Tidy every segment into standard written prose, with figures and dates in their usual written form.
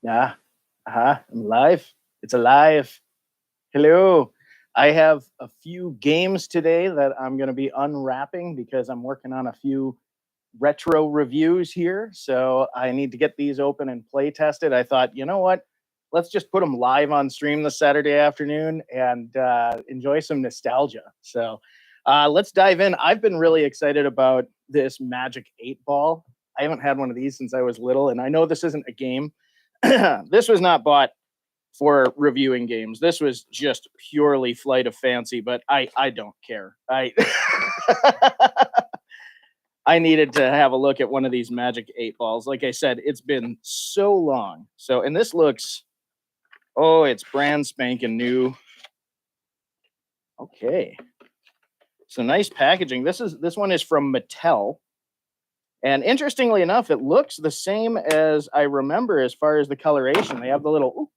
Yeah. I'm live. It's alive. Hello. I have a few games today that I'm going to be unwrapping because I'm working on a few retro reviews here. So I need to get these open and play tested. I thought, you know what? Let's just put them live on stream this Saturday afternoon and enjoy some nostalgia. So let's dive in. I've been really excited about this Magic 8 Ball. I haven't had one of these since I was little, and I know this isn't a game. This was not bought for reviewing games. This was just purely flight of fancy, but I don't care. I I needed to have a look at one of these Magic 8 Balls. Like I said, it's been so long. So, and this looks, oh, it's brand spanking new. Okay. So nice packaging. This one is from Mattel. And interestingly enough, it looks the same as I remember as far as the coloration. They have the little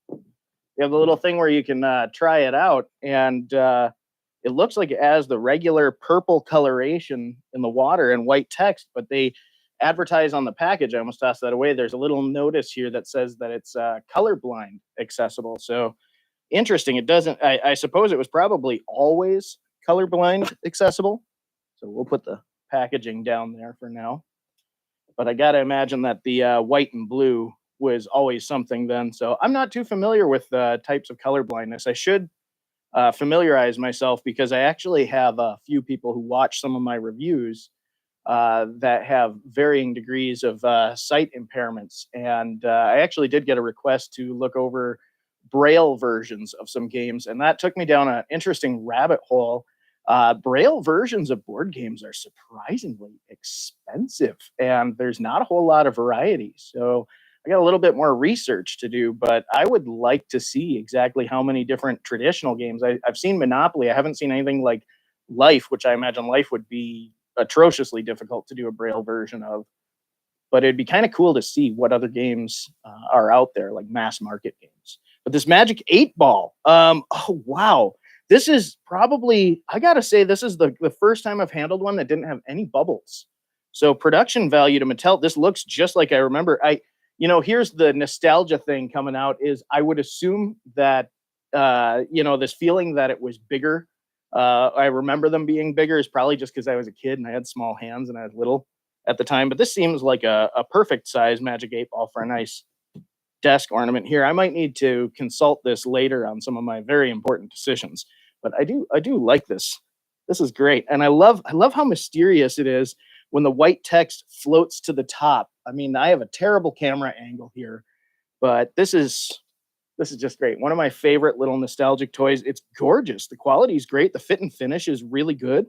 thing where you can try it out, and it looks like it has the regular purple coloration in the water and white text, but they advertise on the package. I almost tossed that away. There's a little notice here that says that it's colorblind accessible. So interesting. It doesn't. I suppose it was probably always colorblind accessible. So we'll put the packaging down there for now. But I got to imagine that the white and blue was always something then. So I'm not too familiar with types of color blindness. I should familiarize myself because I actually have a few people who watch some of my reviews that have varying degrees of sight impairments. And I actually did get a request to look over Braille versions of some games, and that took me down an interesting rabbit hole. Braille versions of board games are surprisingly expensive, and there's not a whole lot of variety. So I got a little bit more research to do, but I would like to see exactly how many different traditional games. I've seen Monopoly. I haven't seen anything like Life, which I imagine Life would be atrociously difficult to do a Braille version of. But it'd be kind of cool to see what other games are out there, like mass market games. But this Magic 8 Ball, oh wow, this is probably, I gotta say, this is the first time I've handled one that didn't have any bubbles. So production value to Mattel, this looks just like I remember. Here's the nostalgia thing coming out is I would assume that, this feeling that it was bigger. I remember them being bigger is probably just because I was a kid and I had small hands and I was little at the time. But this seems like a perfect size Magic 8 Ball for a nice desk ornament here. I might need to consult this later on some of my very important decisions. But I do like this. This is great. And I love how mysterious it is when the white text floats to the top. I mean, I have a terrible camera angle here, but this is just great. One of my favorite little nostalgic toys. It's gorgeous. The quality is great. The fit and finish is really good.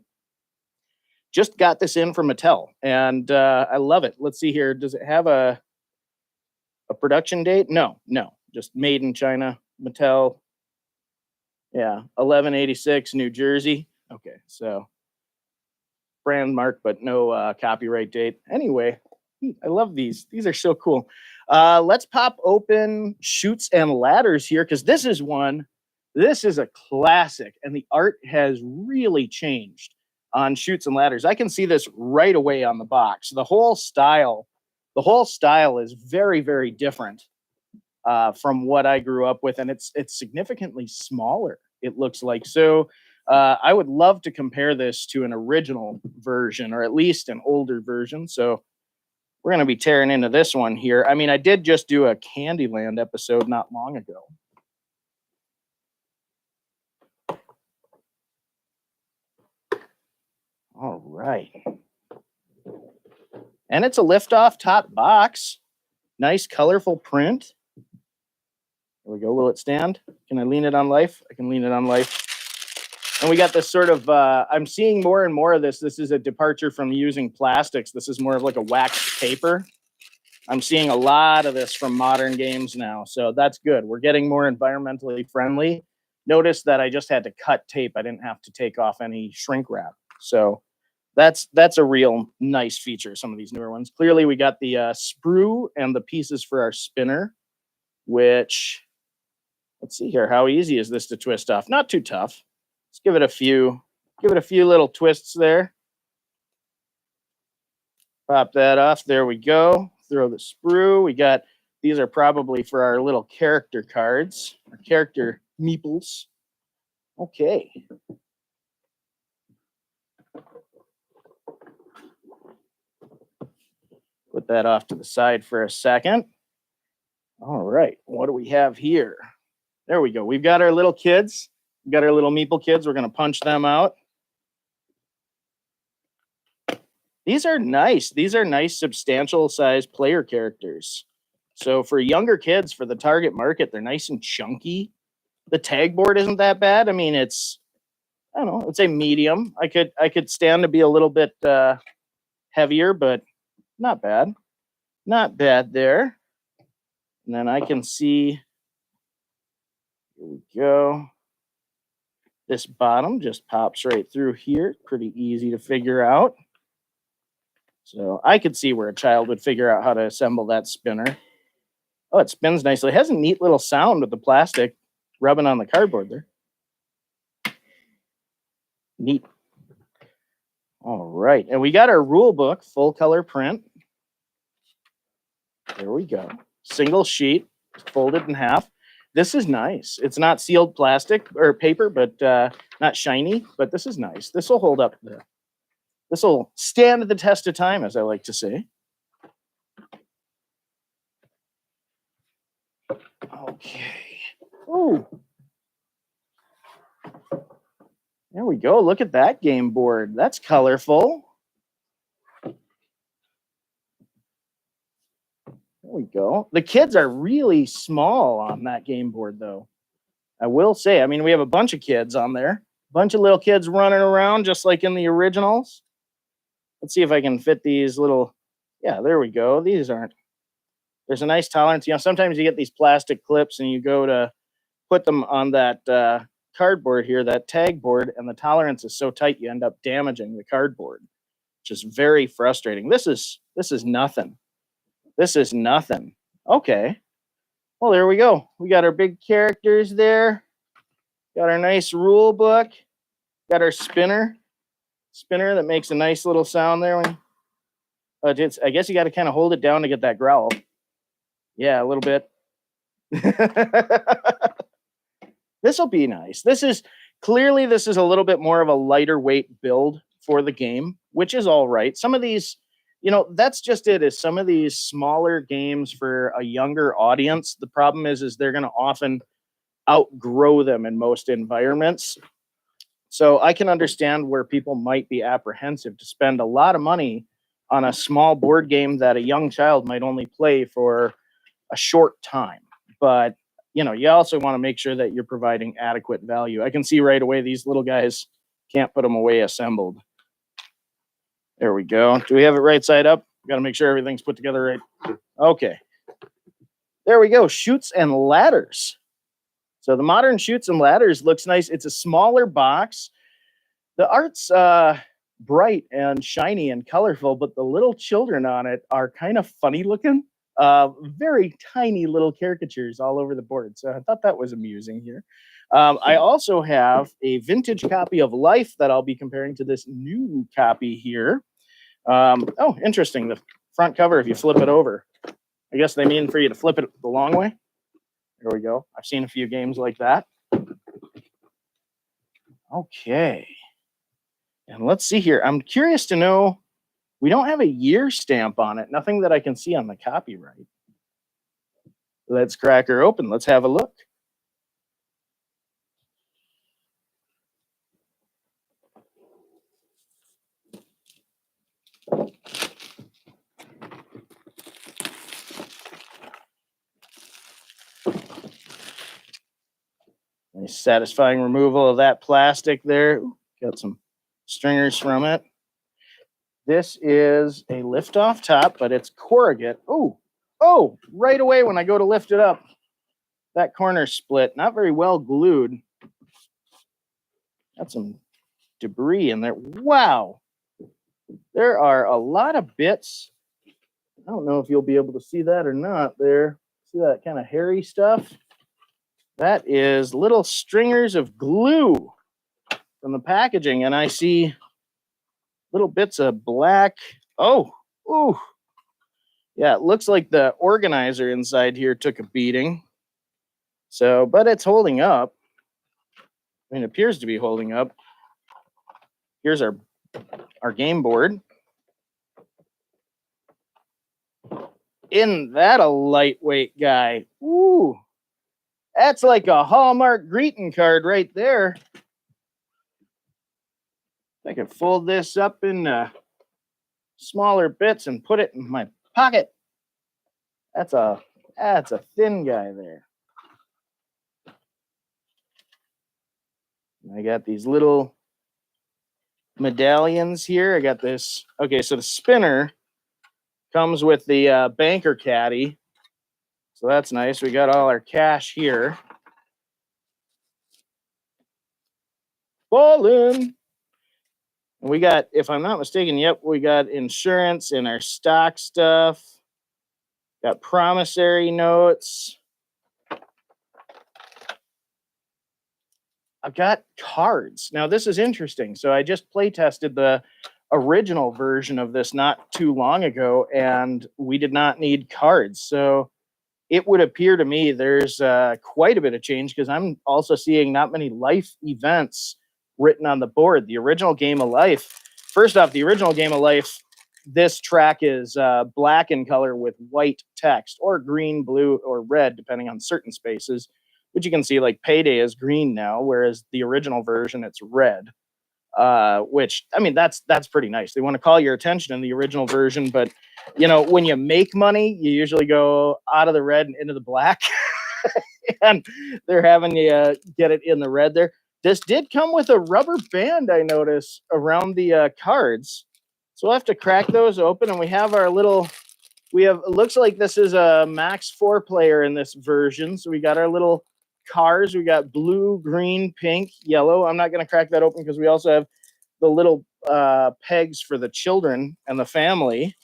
Just got this in from Mattel, and I love it. Let's see here. Does it have a production date? No, no. Just made in China. Mattel. Yeah, 1186, New Jersey. Okay, so brand mark, but no copyright date. Anyway, I love these. These are so cool. Let's pop open Chutes and Ladders here because this is one. This is a classic, and the art has really changed on Chutes and Ladders. I can see this right away on the box. The whole style is very, very different from what I grew up with, and it's significantly smaller. It looks like so. I would love to compare this to an original version, or at least an older version. So we're going to be tearing into this one here. I mean, I did just do a Candyland episode not long ago. All right. And it's a lift-off top box. Nice, colorful print. There we go. Will it stand? Can I lean it on Life? I can lean it on Life. And we got this sort of, I'm seeing more and more of this. This is a departure from using plastics. This is more of like a waxed paper. I'm seeing a lot of this from modern games now. So that's good. We're getting more environmentally friendly. Notice that I just had to cut tape. I didn't have to take off any shrink wrap. So that's a real nice feature, some of these newer ones. Clearly, we got the sprue and the pieces for our spinner, which, let's see here. How easy is this to twist off? Not too tough. Let's give it a few little twists there. Pop that off. There we go. Throw the sprue. We got These are probably for our little character cards, our character meeples. Okay. Put that off to the side for a second. All right, what do we have here? There we go. We've got our little kids. We've got our little meeple kids. We're going to punch them out. These are nice. These are nice, substantial size player characters. So for younger kids, for the target market, they're nice and chunky. The tag board isn't that bad. I mean, it's, I don't know, it's a medium. I could stand to be a little bit heavier, but not bad. Not bad there. And then I can see, here we go. This bottom just pops right through here. Pretty easy to figure out. So I could see where a child would figure out how to assemble that spinner. Oh, it spins nicely. It has a neat little sound with the plastic rubbing on the cardboard there. Neat. All right. And we got our rule book, full color print. There we go. Single sheet, folded in half. This is nice. It's not sealed plastic or paper, but not shiny, but this is nice. This will hold up. This will stand the test of time, as I like to say. Okay. Oh. There we go. Look at that game board. That's colorful. There we go. The kids are really small on that game board, though. I will say, I mean, we have a bunch of kids on there. A bunch of little kids running around just like in the originals. Let's see if I can fit these little, yeah, there we go. These aren't, there's a nice tolerance. You know, sometimes you get these plastic clips and you go to put them on that cardboard here, that tag board, and the tolerance is so tight you end up damaging the cardboard, which is very frustrating. This is nothing. This is nothing. Okay. Well, there we go. We got our big characters there. Got our nice rule book. Got our spinner that makes a nice little sound there. I guess you got to kind of hold it down to get that growl. Yeah, a little bit. This will be nice. This is a little bit more of a lighter weight build for the game, which is all right. Some of these, you know, that's just it, is some of these smaller games for a younger audience. The problem is they're going to often outgrow them in most environments. So I can understand where people might be apprehensive to spend a lot of money on a small board game that a young child might only play for a short time. But, you know, you also want to make sure that you're providing adequate value. I can see right away these little guys can't put them away assembled. There we go. Do we have it right side up? Got to make sure everything's put together right. Okay. There we go. Chutes and Ladders. So the modern Chutes and Ladders looks nice. It's a smaller box. The art's bright and shiny and colorful, but the little children on it are kind of funny looking. Very tiny little caricatures all over the board. So I thought that was amusing here. I also have a vintage copy of Life that I'll be comparing to this new copy here. Oh, interesting. The front cover, if you flip it over, I guess they mean for you to flip it the long way. There we go. I've seen a few games like that. Okay. And let's see here. I'm curious to know, we don't have a year stamp on it. Nothing that I can see on the copyright. Let's crack her open. Let's have a look. Nice satisfying removal of that plastic there. Ooh, got some stringers from it. This is a lift-off top, but it's corrugate. Oh, right away when I go to lift it up, that corner split. Not very well glued. Got some debris in there. Wow. There are a lot of bits. I don't know if you'll be able to see that or not there. See that kind of hairy stuff? That is little stringers of glue from the packaging, and I see little bits of black. Oh, ooh. Yeah, it looks like the organizer inside here took a beating. So, but it's holding up. I mean, it appears to be holding up. Here's our game board. Isn't that a lightweight guy? Ooh, that's like a Hallmark greeting card right there. I can fold this up in smaller bits and put it in my pocket. That's a thin guy there. I got these little medallions here. I got this. Okay, so the spinner comes with the banker caddy. So that's nice. We got all our cash here. Ballin'. And we got, if I'm not mistaken, yep, we got insurance in our stock stuff. Got promissory notes. I've got cards. Now, this is interesting. So I just play tested the original version of this not too long ago, and we did not need cards. So it would appear to me there's quite a bit of change, because I'm also seeing not many life events written on the board. The original Game of Life, first off, the original Game of Life, this track is black in color with white text, or green, blue, or red, depending on certain spaces, which you can see like Payday is green now, whereas the original version, it's red. Which, I mean, that's pretty nice. They want to call your attention in the original version, but you know, when you make money, you usually go out of the red and into the black. And they're having you get it in the red there. This did come with a rubber band, I notice, around the cards. So we'll have to crack those open, and we have our little, it looks like this is a Max 4 player in this version. So we got our little cars. We got blue, green, pink, yellow. I'm not going to crack that open because we also have the little pegs for the children and the family.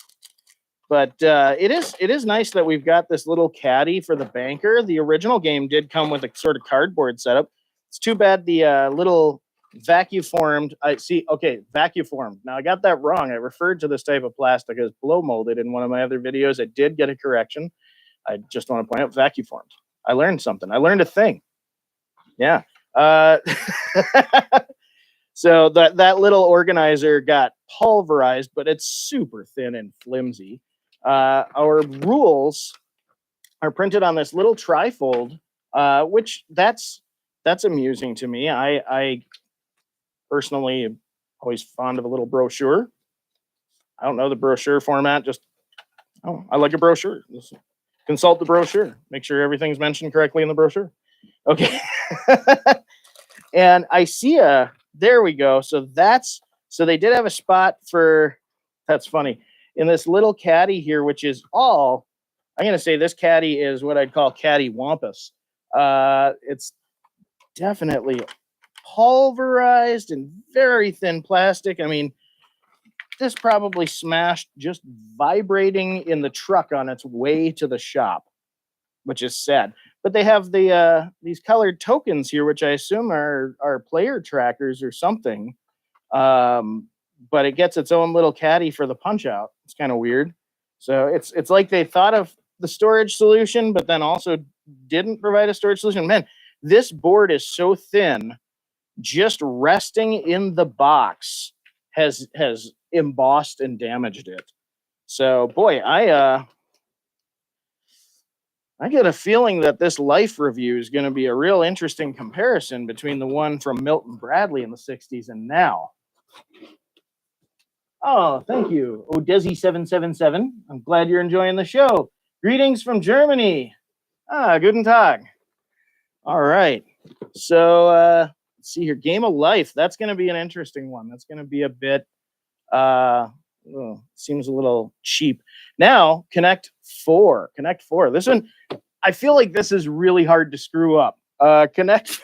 But it is nice that we've got this little caddy for the banker. The original game did come with a sort of cardboard setup. It's too bad the little vacuum formed. Vacuum formed. Now I got that wrong. I referred to this type of plastic as blow molded in one of my other videos. I did get a correction. I just want to point out vacuum formed. I learned something. I learned a thing. Yeah. So that little organizer got pulverized, but it's super thin and flimsy. Our rules are printed on this little trifold, which that's amusing to me. I personally am always fond of a little brochure. I don't know the brochure format. I like a brochure. Just consult the brochure. Make sure everything's mentioned correctly in the brochure. Okay. And I see there we go. So they did have a spot for, that's funny, in this little caddy here, which is I'm going to say this caddy is what I'd call caddy wampus. It's definitely pulverized and very thin plastic. I mean, this probably smashed just vibrating in the truck on its way to the shop, which is sad. But they have these colored tokens here, which I assume are player trackers or something. But it gets its own little caddy for the punch out. It's kind of weird. So it's like they thought of the storage solution, but then also didn't provide a storage solution. Man, this board is so thin, just resting in the box has embossed and damaged it. So boy, I get a feeling that this life review is going to be a real interesting comparison between the one from Milton Bradley in the 60s and now. Oh, thank you, Odesi777. I'm glad you're enjoying the show. Greetings from Germany. Guten Tag. All right. So let's see here. Game of Life. That's going to be an interesting one. That's going to be a bit, seems a little cheap. Now, Connect 4. Connect 4. This one, I feel like this is really hard to screw up. Connect.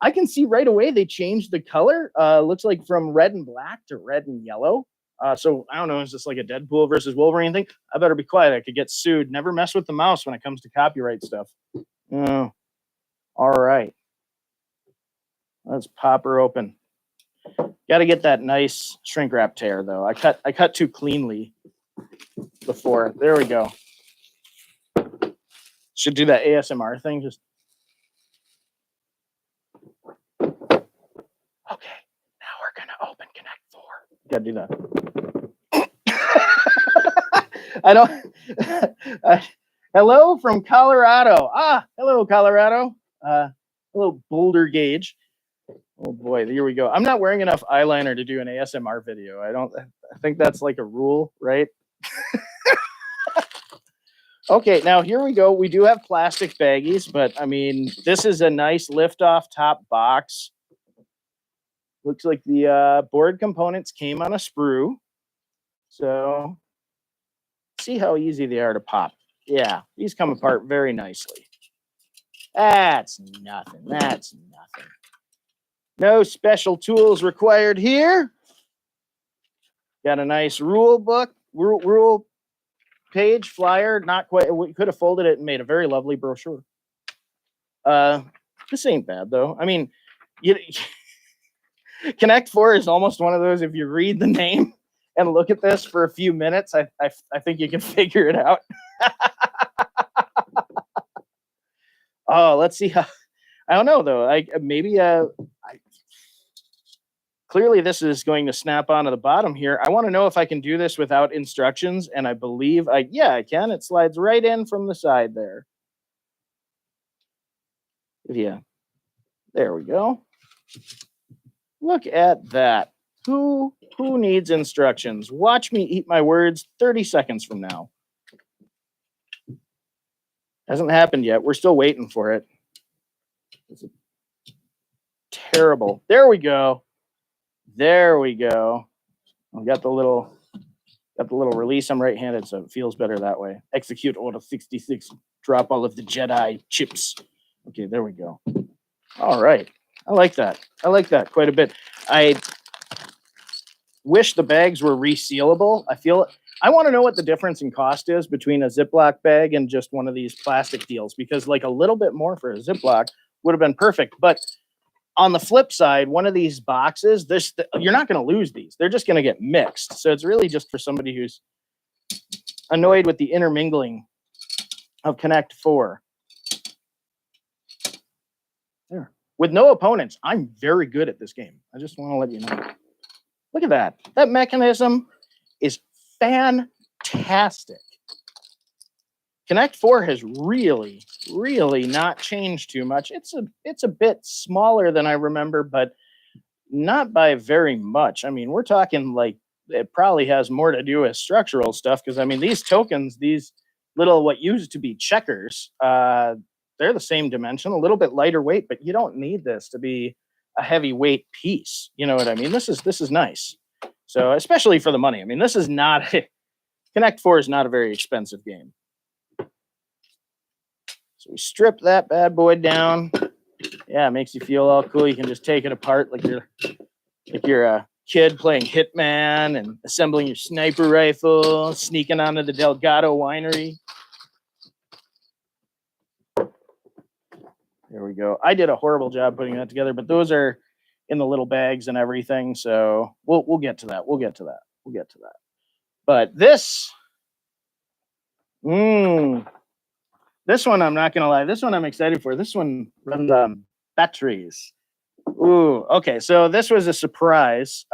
I can see right away they changed the color. Looks like from red and black to red and yellow. So I don't know, is this like a Deadpool versus Wolverine thing? I better be quiet. I could get sued. Never mess with the mouse when it comes to copyright stuff. All right. Let's pop her open. Got to get that nice shrink wrap tear though. I cut too cleanly before. There we go. Should do that ASMR thing. Just okay. Now we're gonna open Connect 4. Got to do that. I don't. Hello from Colorado. Hello Colorado. Hello Boulder Gauge. Oh boy, here we go. I'm not wearing enough eyeliner to do an ASMR video. I think that's like a rule, right? Okay, now here we go. We do have plastic baggies, but I mean, this is a nice lift-off top box. Looks like the board components came on a sprue. So, see how easy they are to pop. Yeah, these come apart very nicely. That's nothing. That's nothing. No special tools required here. Got a nice rule book, rule page flyer. Not quite. We could have folded it and made a very lovely brochure. This ain't bad though. I mean, Connect 4 is almost one of those. If you read the name and look at this for a few minutes, I think you can figure it out. Oh, let's see how. I don't know though. Clearly this is going to snap onto the bottom here. I want to know if I can do this without instructions, and I believe I can. It slides right in from the side there. Yeah, there we go. Look at that. Who needs instructions? Watch me eat my words 30 seconds from now. Hasn't happened yet. We're still waiting for it. It's terrible. There we go. There we go. I got the little release. I'm right-handed, so it feels better that way. Execute Order 66. Drop all of the Jedi chips. Okay, there we go. All right. I like that. I like that quite a bit. I wish the bags were resealable. I want to know what the difference in cost is between a Ziploc bag and just one of these plastic deals, because like a little bit more for a Ziploc would have been perfect. But on the flip side, one of these boxes, you're not going to lose these. They're just going to get mixed. So it's really just for somebody who's annoyed with the intermingling of Connect 4. There. With no opponents, I'm very good at this game. I just want to let you know. Look at that. That mechanism is fantastic. Connect 4 has really, really not changed too much. It's a bit smaller than I remember, but not by very much. I mean, we're talking like it probably has more to do with structural stuff, because I mean, these tokens, these little what used to be checkers, they're the same dimension, a little bit lighter weight, but you don't need this to be a heavyweight piece. You know what I mean? This is nice. So especially for the money. I mean, this is not Connect 4 is not a very expensive game. So we strip that bad boy down. Yeah, it makes you feel all cool. You can just take it apart like you're a kid playing Hitman and assembling your sniper rifle, sneaking onto the Delgado winery. There we go. I did a horrible job putting that together, but those are in the little bags and everything. So we'll get to that. We'll get to that. But this one, I'm not gonna lie. This one I'm excited for. This one runs on batteries. Ooh, okay. So this was a surprise.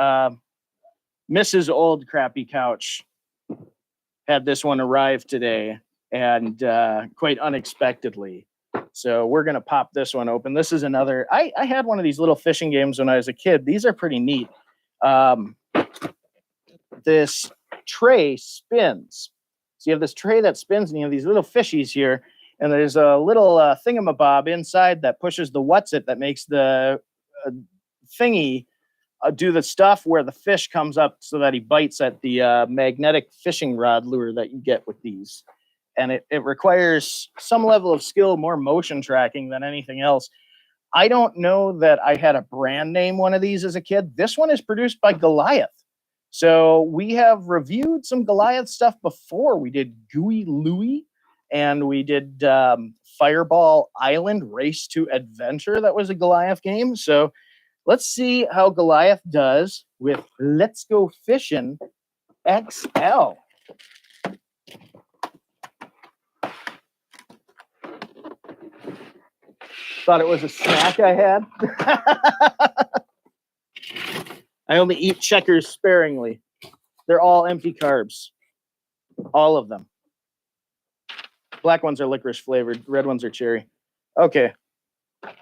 Mrs. Old Crappy Couch had this one arrive today, and quite unexpectedly. So we're gonna pop this one open. This is another. I had one of these little fishing games when I was a kid. These are pretty neat. This tray spins. So you have this tray that spins, and you have these little fishies here, and there's a little thingamabob inside that pushes the what's-it that makes the thingy do the stuff where the fish comes up so that he bites at the magnetic fishing rod lure that you get with these. And it requires some level of skill, more motion tracking than anything else. I don't know that I had a brand name one of these as a kid. This one is produced by Goliath. So we have reviewed some Goliath stuff before. We did Gooey Louie, and we did Fireball Island Race to Adventure. That was a Goliath game. So Let's see how Goliath does with Let's Go Fishing XL. Thought it was a snack I had. I only eat Checkers sparingly. They're all empty carbs. All of them. Black ones are licorice flavored. Red ones are cherry. Okay. Let's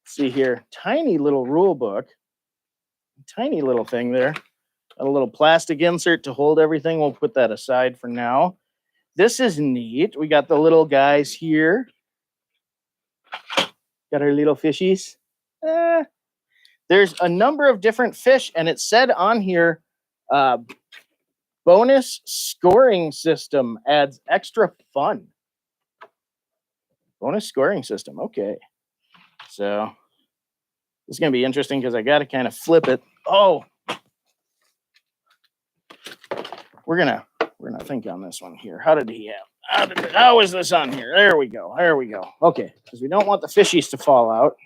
see here. Tiny little rule book. Tiny little thing there. Got a little plastic insert to hold everything. We'll put that aside for now. This is neat. We got the little guys here. Got our little fishies. There's a number of different fish, and it said on here, bonus scoring system adds extra fun. Bonus scoring system. Okay. So this is going to be interesting because I got to kind of flip it. Oh, we're gonna think on this one here. How did he have? How is this on here? There we go. There we go. Okay, because we don't want the fishies to fall out.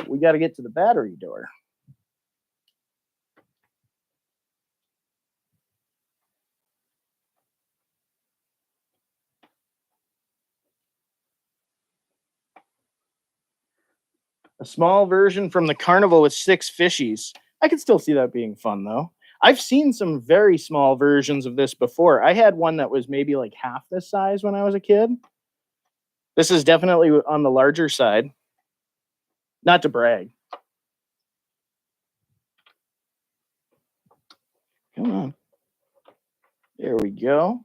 We got to get to the battery door. A small version from the carnival with 6 fishies. I could still see that being fun, though. I've seen some very small versions of this before. I had one that was maybe like half this size when I was a kid. This is definitely on the larger side. Not to brag. Come on. There we go.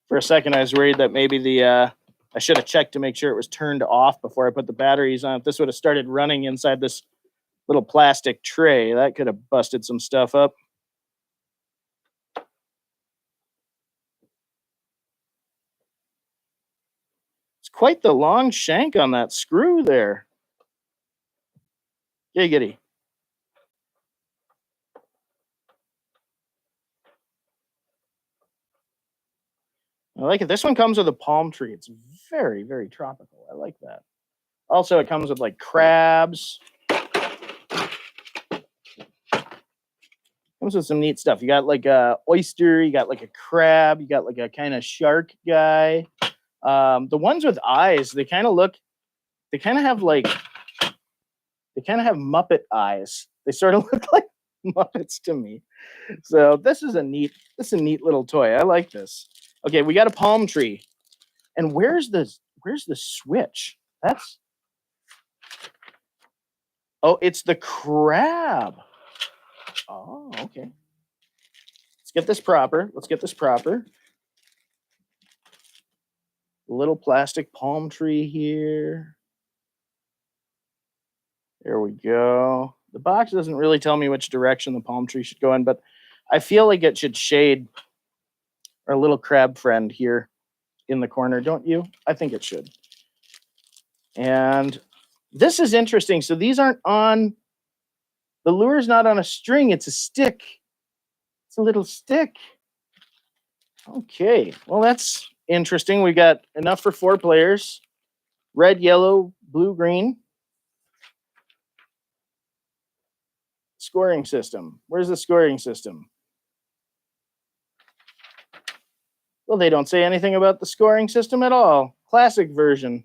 For a second, I was worried that maybe I should have checked to make sure it was turned off before I put the batteries on. If this would have started running inside this little plastic tray, that could have busted some stuff up. It's quite the long shank on that screw there. Giggity. I like it. This one comes with a palm tree. It's very, very tropical. I like that. Also, it comes with like crabs. Comes with some neat stuff. You got like a oyster, you got like a crab, you got like a kind of shark guy. The ones with eyes, they kind of have Muppet eyes. They sort of look like Muppets to me. So this is a neat little toy. I like this. Okay, we got a palm tree. And where's the switch? It's the crab. Oh, okay. Let's get this proper. Little plastic palm tree here. There we go. The box doesn't really tell me which direction the palm tree should go in, but I feel like it should shade our little crab friend here in the corner, don't you? I think it should. And this is interesting. So these aren't on, the lure's not on a string, it's a stick. It's a little stick. Okay, well, that's interesting. We got enough for 4 players. Red, yellow, blue, green. Scoring system. Where's the scoring system? Well, they don't say anything about the scoring system at all. Classic version.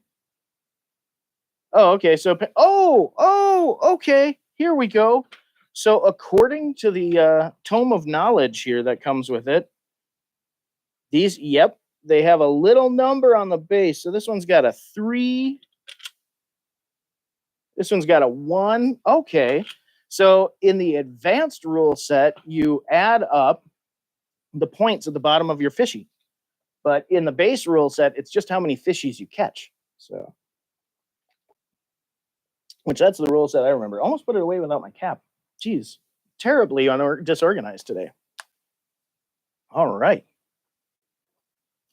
Oh, okay. So, okay. Here we go. So, according to the Tome of Knowledge here that comes with it, they have a little number on the base. So, this one's got a 3. This one's got a 1. Okay. So, in the advanced rule set, you add up the points at the bottom of your fishy. But in the base rule set, it's just how many fishies you catch. So, which that's the rule set I remember. Almost put it away without my cap. Geez, terribly disorganized today. All right.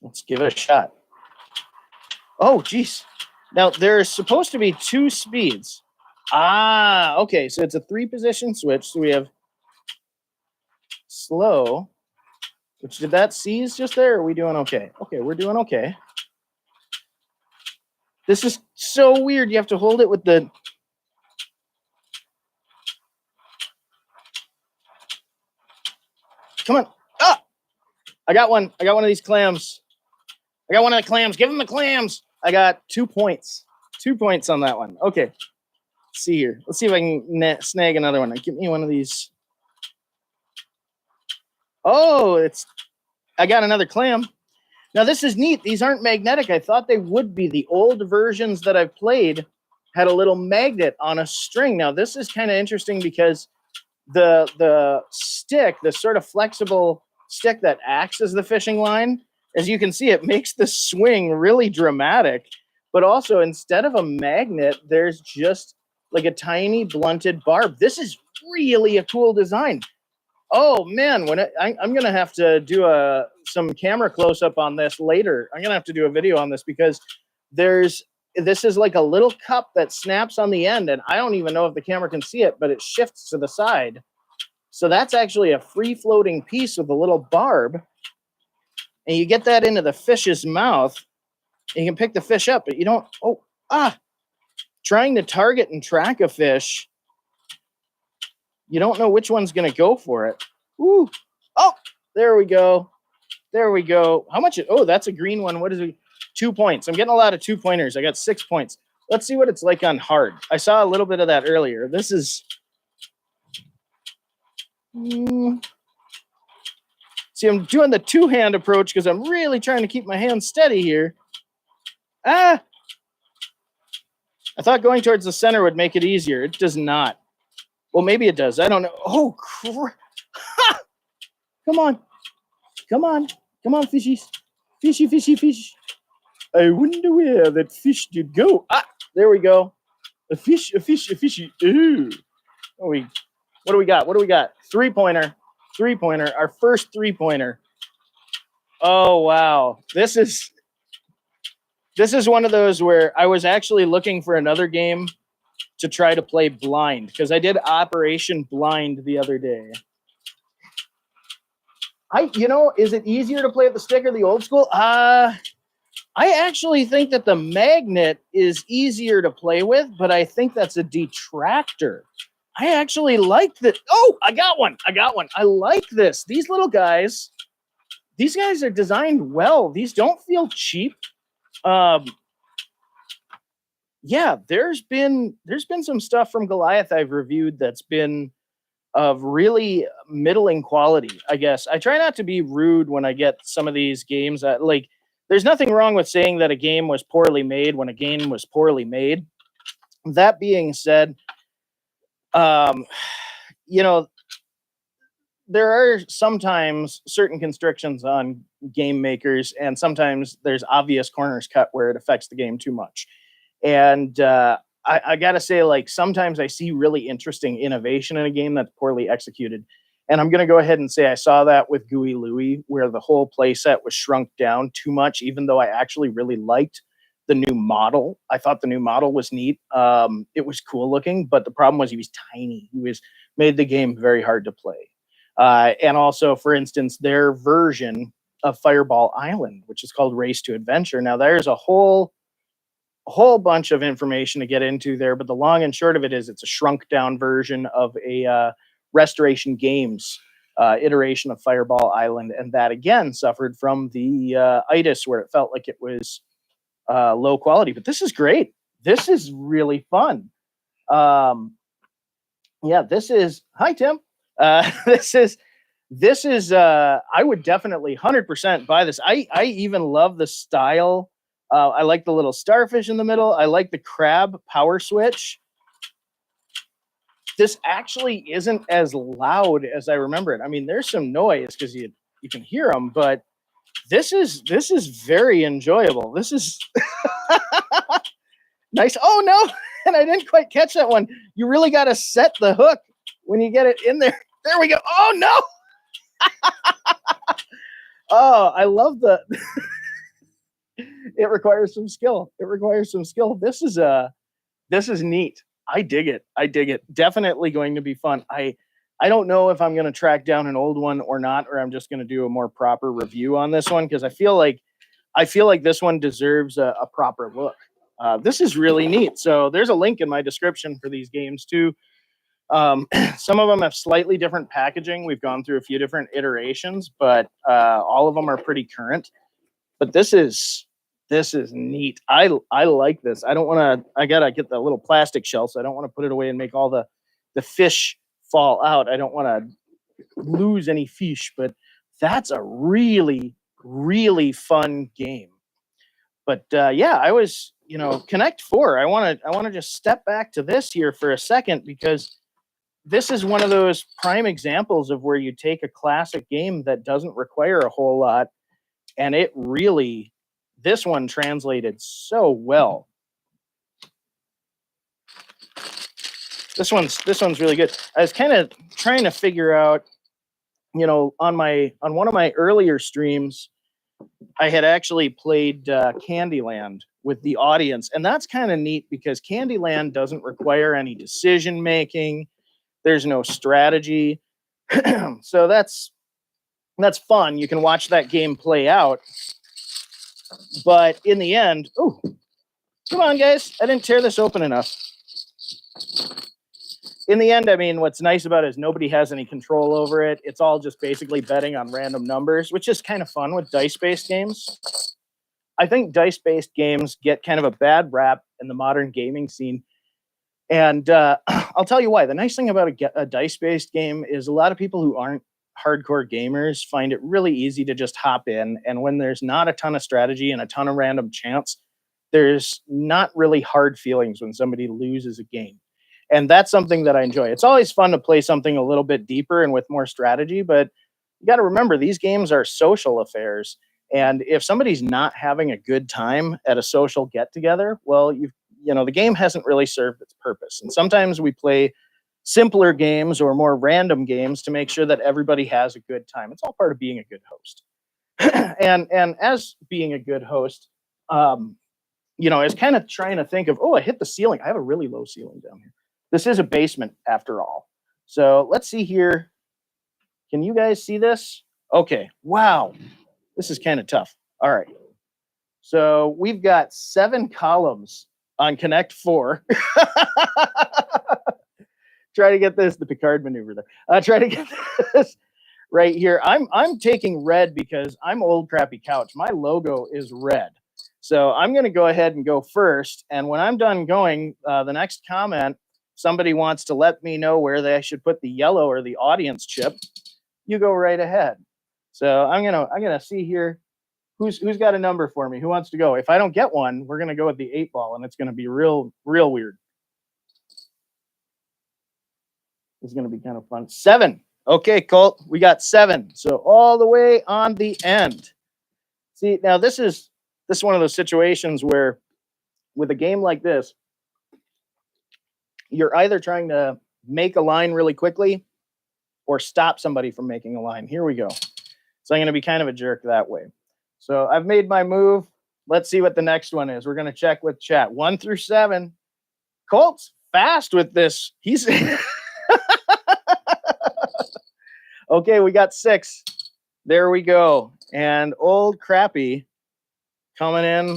Let's give it a shot. Oh, geez. Now, there's supposed to be 2 speeds. Okay. So it's a 3-position switch. So we have slow. Which, did that seize just there? Or are we doing okay? Okay, we're doing okay. This is so weird. You have to hold it with the... Come on. Ah! I got one. I got one of these clams. I got one of the clams. Give him the clams. I got 2 points. 2 points on that one. Okay. Let's see here. Let's see if I can snag another one. Give me one of these. Oh, I got another clam. Now, this is neat. These aren't magnetic. I thought they would be. The old versions that I've played had a little magnet on a string. Now, this is kind of interesting because the stick, the sort of flexible stick that acts as the fishing line, as you can see, it makes the swing really dramatic. But also, instead of a magnet, there's just like a tiny blunted barb. This is really a cool design. Oh man, I'm gonna have to do some camera close up on this later. I'm gonna have to do a video on this because this is like a little cup that snaps on the end, and I don't even know if the camera can see it, but it shifts to the side. So that's actually a free floating piece with a little barb, and you get that into the fish's mouth, and you can pick the fish up, but you don't. Trying to target and track a fish. You don't know which one's going to go for it. Ooh. Oh, there we go. There we go. How much? Oh, that's a green one. What is it? 2 points. I'm getting a lot of 2-pointers. I got 6 points. Let's see what it's like on hard. I saw a little bit of that earlier. This is... See, I'm doing the two-hand approach because I'm really trying to keep my hands steady here. I thought going towards the center would make it easier. It does not. Well, maybe it does. I don't know. Oh, crap. Come on. Come on. Come on, fishies. Fishy, fishy, fish. I wonder where that fish did go. There we go. A fish, a fish, a fishy. Ooh. What do we got? What do we got? 3-pointer. 3-pointer. Our first 3-pointer. Oh, wow. This is one of those where I was actually looking for another game to try to play blind, because I did Operation Blind the other day. Is it easier to play with the stick or the old school? I actually think that the magnet is easier to play with, but I think that's a detractor. I actually like that. Oh, I got one. I like this. These little guys, these guys are designed well. These don't feel cheap. Yeah, there's been some stuff from Goliath I've reviewed that's been of really middling quality, I guess. I try not to be rude when I get some of these games. There's nothing wrong with saying that a game was poorly made when a game was poorly made. That being said, there are sometimes certain constrictions on game makers, and sometimes there's obvious corners cut where it affects the game too much. And I got to say, sometimes I see really interesting innovation in a game that's poorly executed. And I'm going to go ahead and say I saw that with Gooey Louie, where the whole play set was shrunk down too much, even though I actually really liked the new model. I thought the new model was neat. It was cool looking, but the problem was he was tiny. He made the game very hard to play. And also, for instance, their version of Fireball Island, which is called Race to Adventure. Now, there's a whole bunch of information to get into there, but the long and short of it is it's a shrunk down version of a Restoration Games iteration of Fireball Island, and that again suffered from the itis, where it felt like it was low quality. But this is great. This is really fun. This is hi Tim. This is I would definitely 100% buy this. I even love the style. I like the little starfish in the middle. I like the crab power switch. This actually isn't as loud as I remember it. I mean, there's some noise because you can hear them, but this is very enjoyable. This is nice. Oh no, and I didn't quite catch that one. You really got to set the hook when you get it in there. There we go. Oh no. Oh, I love the it requires some skill. This is neat. I dig it. Definitely going to be fun. I don't know if I'm going to track down an old one or not, or I'm just going to do a more proper review on this one, because I feel like this one deserves a proper look. This is really neat. So there's a link in my description for these games too. Some of them have slightly different packaging. We've gone through a few different iterations, but all of them are pretty current. But this is neat. I like this. I don't want to. I gotta get the little plastic shell, so I don't want to put it away and make all the fish fall out. I don't want to lose any fish, but that's a really fun game. But yeah, I was, Connect Four. I want to just step back to this here for a second, because this is one of those prime examples of where you take a classic game that doesn't require a whole lot, and this one translated so well. This one's really good. I was kind of trying to figure out, on one of my earlier streams, I had actually played Candyland with the audience, and that's kind of neat because Candyland doesn't require any decision making. There's no strategy. So that's fun. You can watch that game play out. But in the end, oh, come on, guys. I didn't tear this open enough. In the end, I mean, what's nice about it is nobody has any control over it. It's all just basically betting on random numbers, which is kind of fun with dice-based games. I think dice-based games get kind of a bad rap in the modern gaming scene. And I'll tell you why. The nice thing about a dice-based game is a lot of people who aren't hardcore gamers find it really easy to just hop in. And when there's not a ton of strategy and a ton of random chance, there's not really hard feelings when somebody loses a game. And that's something that I enjoy. It's always fun to play something a little bit deeper and with more strategy, but you got to remember these games are social affairs. And if somebody's not having a good time at a social get together, well, the game hasn't really served its purpose. And sometimes we play simpler games or more random games to make sure that everybody has a good time. It's all part of being a good host. and as being a good host, I was kind of trying to think of, I hit the ceiling. I have a really low ceiling down here. This is a basement after all. So let's see here. Can you guys see this? Okay. Wow. This is kind of tough. All right. So we've got 7 columns on Connect 4. Try to get this, the Picard maneuver there. Try to get this right here. I'm taking red because I'm Old Crappy Couch. My logo is red. So I'm going to go ahead and go first. And when I'm done going, the next comment, somebody wants to let me know where they should put the yellow or the audience chip, you go right ahead. So I'm gonna see here who's got a number for me. Who wants to go? If I don't get one, we're gonna go with the 8 ball, and it's gonna be real weird. It's gonna be kind of fun. 7. Okay, Colt, we got 7. So all the way on the end. See, now this is one of those situations where with a game like this, you're either trying to make a line really quickly or stop somebody from making a line. Here we go. So I'm going to be kind of a jerk that way. So I've made my move. Let's see what the next one is. We're going to check with chat. 1 through 7. Colt's fast with this. He's okay. We got 6. There we go. And Old Crappy coming in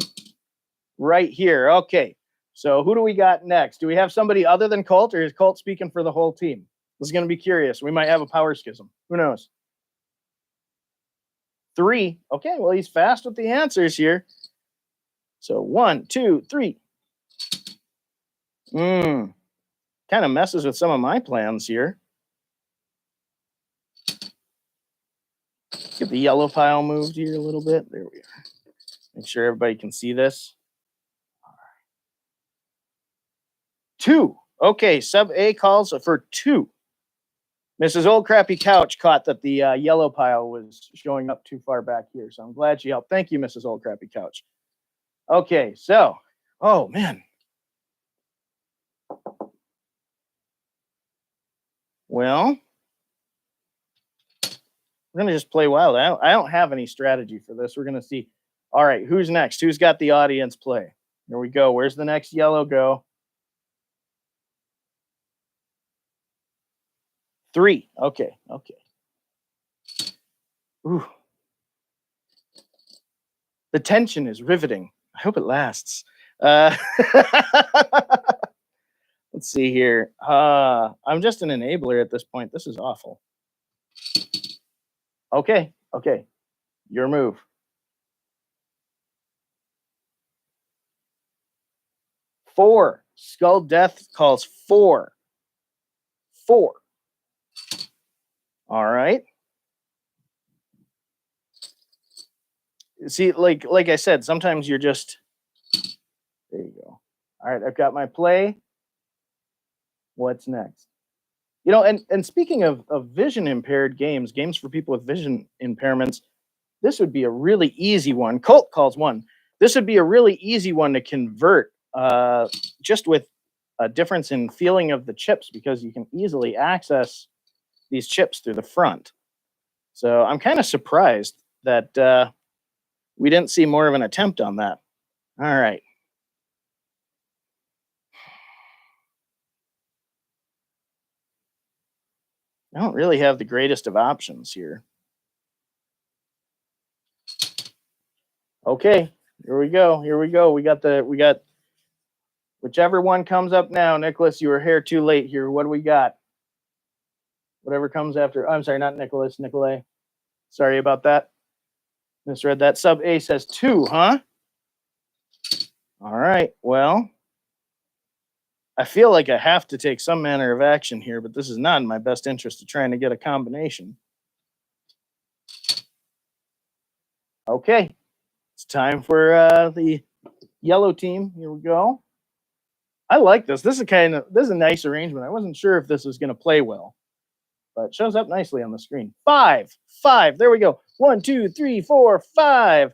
right here. Okay. So who do we got next? Do we have somebody other than Colt, or is Colt speaking for the whole team? This is going to be curious. We might have a power schism. Who knows? 3. Okay, well, he's fast with the answers here. So 1, 2, 3. Kind of messes with some of my plans here. Get the yellow pile moved here a little bit. There we are. Make sure everybody can see this. 2. Okay, sub A calls for 2. Mrs. Old Crappy Couch caught that the yellow pile was showing up too far back here, so I'm glad she helped. Thank you, Mrs. Old Crappy Couch. Okay, so, oh, man. Well, we're going to just play wild. I don't have any strategy for this. We're going to see. All right, who's next? Who's got the audience play? Here we go. Where's the next yellow go? 3. Okay. Ooh. The tension is riveting. I hope it lasts. Uh, let's see here. I'm just an enabler at this point. This is awful. Okay, okay. Your move. 4. Skull Death calls 4. 4. All right. See, like I said, sometimes you're just there you go. All right, I've got my play. What's next? And speaking of vision impaired games for people with vision impairments, this would be a really easy one. Colt calls one. This would be a really easy one to convert, just with a difference in feeling of the chips, because you can easily access these chips through the front. So I'm kind of surprised that we didn't see more of an attempt on that. All right. I don't really have the greatest of options here. Okay, here we go. Here we go. We got whichever one comes up now. Nicholas, you were here too late here. What do we got? Whatever comes after. I'm sorry, not Nicholas. Nicolay. Sorry about that. Misread that. Sub A says 2, huh? All right. Well, I feel like I have to take some manner of action here, but this is not in my best interest of trying to get a combination. Okay. It's time for the yellow team. Here we go. I like this. This is a nice arrangement. I wasn't sure if this was going to play well, but it shows up nicely on the screen. 5, 5. There we go. 1, 2, 3, 4, 5.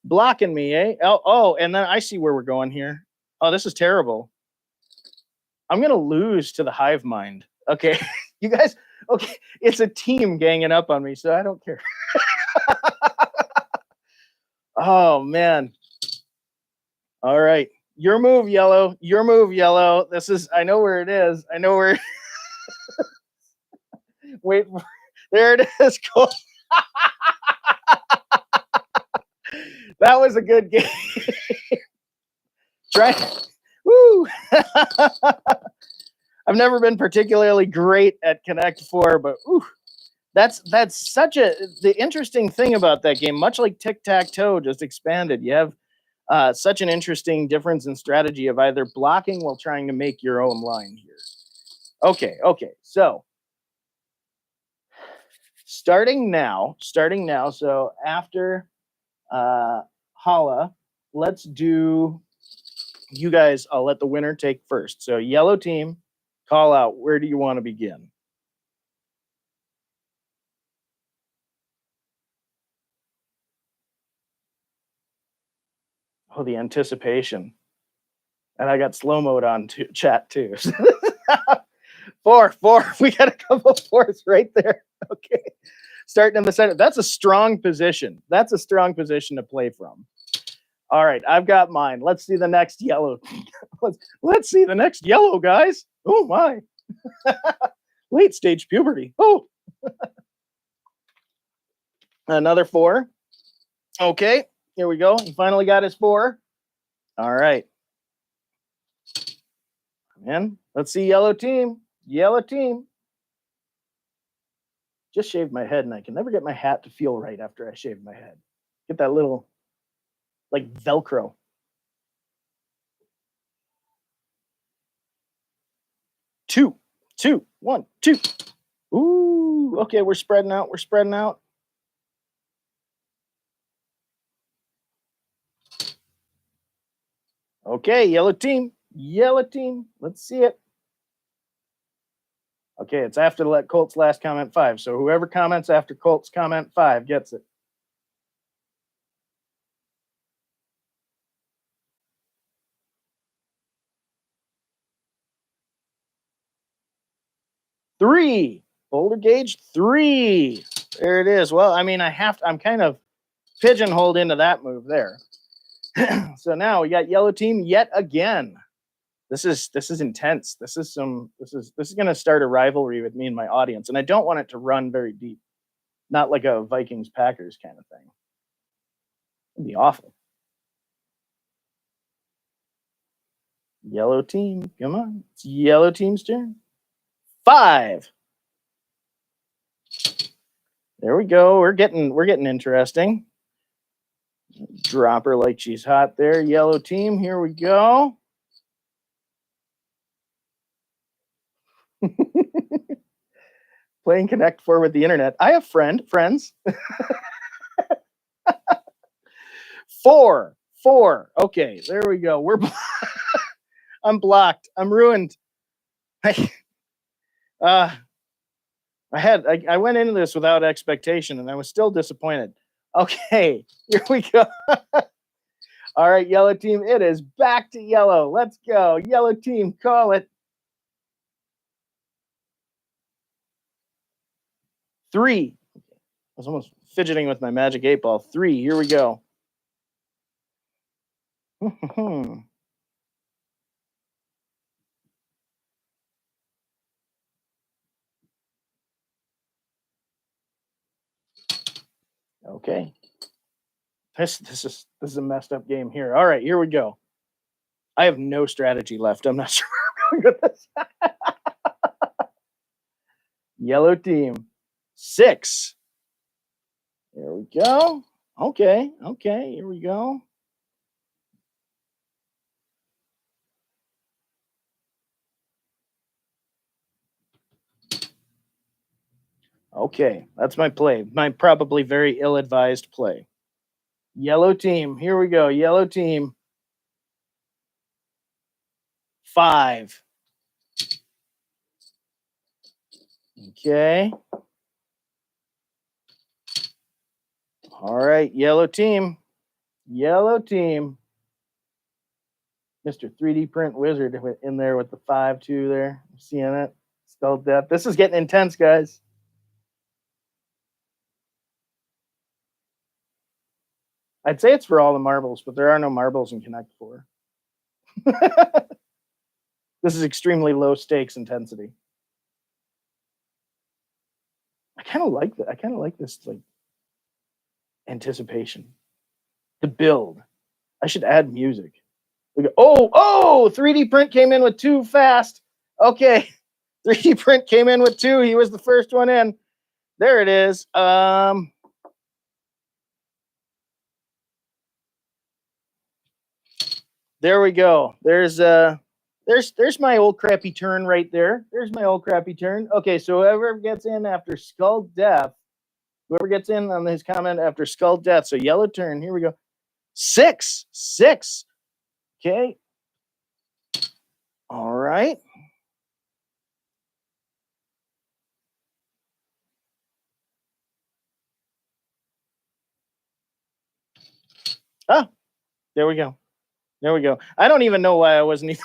Blocking me, eh? Oh, and then I see where we're going here. Oh, this is terrible. I'm gonna lose to the hive mind. Okay, you guys. Okay, it's a team ganging up on me, so I don't care. Oh man. All right, your move, yellow. Your move, yellow. This is. I know where it is. I know where. Wait, there it is. Cool. That was a good game. Try. Woo. I've never been particularly great at Connect 4, but that's such the interesting thing about that game. Much like Tic Tac Toe, just expanded. You have such an interesting difference in strategy of either blocking while trying to make your own line here. Okay. So starting now. So after Hala, let's do. You guys, I'll let the winner take first. So yellow team, call out. Where do you want to begin? Oh, the anticipation. And I got slow mode on chat too. 4. We got a couple 4s right there. Okay. Starting in the center. That's a strong position. That's a strong position to play from. All right, I've got mine. Let's see the next yellow. Let's see the next yellow, guys. Oh my. Late stage puberty. Oh. Another 4. Okay, here we go. He finally got his 4. All right. And let's see yellow team. Yellow team. Just shaved my head and I can never get my hat to feel right after I shave my head. Get that little like Velcro. 2, 2, 1, 2. Ooh, okay, we're spreading out. We're spreading out. Okay, yellow team. Yellow team. Let's see it. Okay, it's after let Colt's last comment 5. So whoever comments after Colt's comment 5 gets it. Three. Boulder gauge 3. There it is. Well, I mean, I'm kind of pigeonholed into that move there. So now we got yellow team yet again. This is intense. This is going to start a rivalry with me and my audience, and I don't want it to run very deep. Not like a Vikings Packers kind of thing. It'd be awful. Yellow team, come on. It's yellow team's turn. 5. There we go. We're getting interesting. Drop her like she's hot there. Yellow team, here we go. Playing Connect 4 with the internet. I have friends. 4. Okay, there we go. I'm blocked. I'm ruined. I went into this without expectation and I was still disappointed. Okay, here we go. All right, yellow team, it is back to yellow. Let's go. Yellow team, call it. 3. I was almost fidgeting with my magic 8-ball. 3, here we go. Okay. This is a messed up game here. All right, here we go. I have no strategy left. I'm not sure where I'm going with this. Yellow team, 6. There we go. Okay, here we go. Okay, that's my play. My probably very ill-advised play. Yellow team, here we go. Yellow team, 5. Okay. All right, yellow team. Yellow team. Mr. 3D Print Wizard in there with the 5-2 there. Seeing it? Skull Death. This is getting intense, guys. I'd say it's for all the marbles, but there are no marbles in Connect 4. This is extremely low stakes intensity. I kind of like that. I kind of like this like anticipation. The build. I should add music. Oh, 3D Print came in with 2 fast. Okay. 3D Print came in with 2. He was the first one in. There it is. There we go. There's my old crappy turn right there. There's my old crappy turn. Okay, so whoever gets in after Skull Death, whoever gets in on his comment after Skull Death, so yellow turn, here we go. 6. Okay. All right. Oh, there we go. There we go. I don't even know why I wasn't even.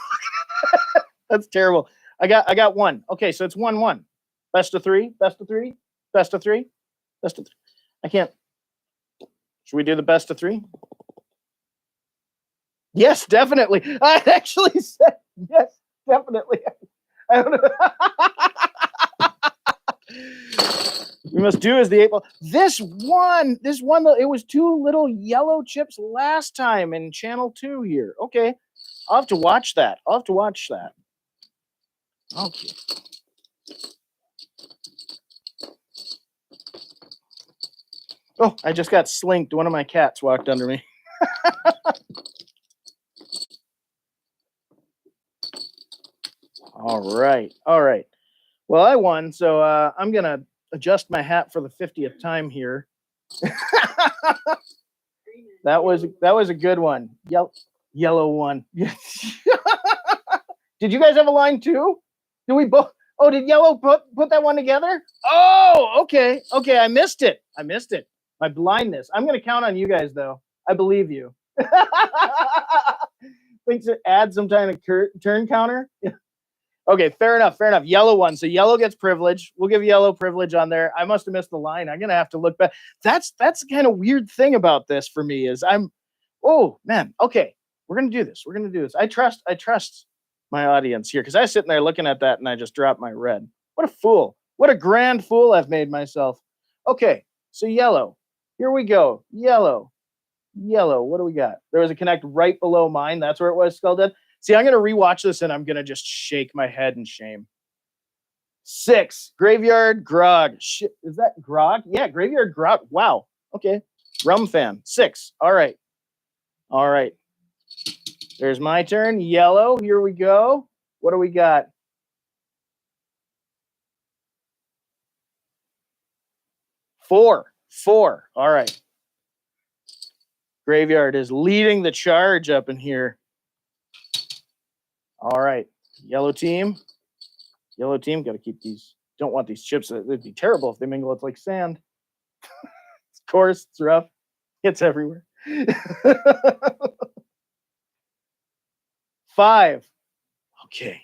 That's terrible. I got 1. Okay, so it's 1-1. Best of 3. Best of 3. Best of 3. Best of 3. I can't. Should we do the best of 3? Yes, definitely. I actually said yes, definitely. I don't know. We must do as the 8-ball. This one, it was 2 little yellow chips last time in channel 2 here. Okay, I'll have to watch that. Okay. Oh, I just got slinked. One of my cats walked under me. All right. Well, I won, so I'm gonna adjust my hat for the 50th time here. That was a good one. Yellow one. Did you guys have a line too? Did we both? Oh, did yellow put that one together? Oh, okay. I missed it. My blindness. I'm gonna count on you guys though. I believe you. Thinks it adds some kind of turn counter. Okay, fair enough. Yellow one. So yellow gets privilege. We'll give yellow privilege on there. I must have missed the line. I'm gonna have to look back. That's the kind of weird thing about this for me is oh man. Okay, we're gonna do this. I trust my audience here because I was sitting there looking at that and I just dropped my red. What a fool. What a grand fool I've made myself. Okay, so yellow. Here we go. Yellow. What do we got? There was a Connect right below mine. That's where it was, Skull Dead. See, I'm going to rewatch this and I'm going to just shake my head in shame. 6, Graveyard Grog. Shit, is that Grog? Yeah, Graveyard Grog. Wow. Okay. Rum fan. 6. All right. All right. There's my turn. Yellow. Here we go. What do we got? 4. 4. All right. Graveyard is leading the charge up in here. All right. Yellow team. Yellow team. Got to keep these. Don't want these chips. It'd be terrible if they mingle. It's like sand. Of course, it's rough. It's everywhere. 5. Okay.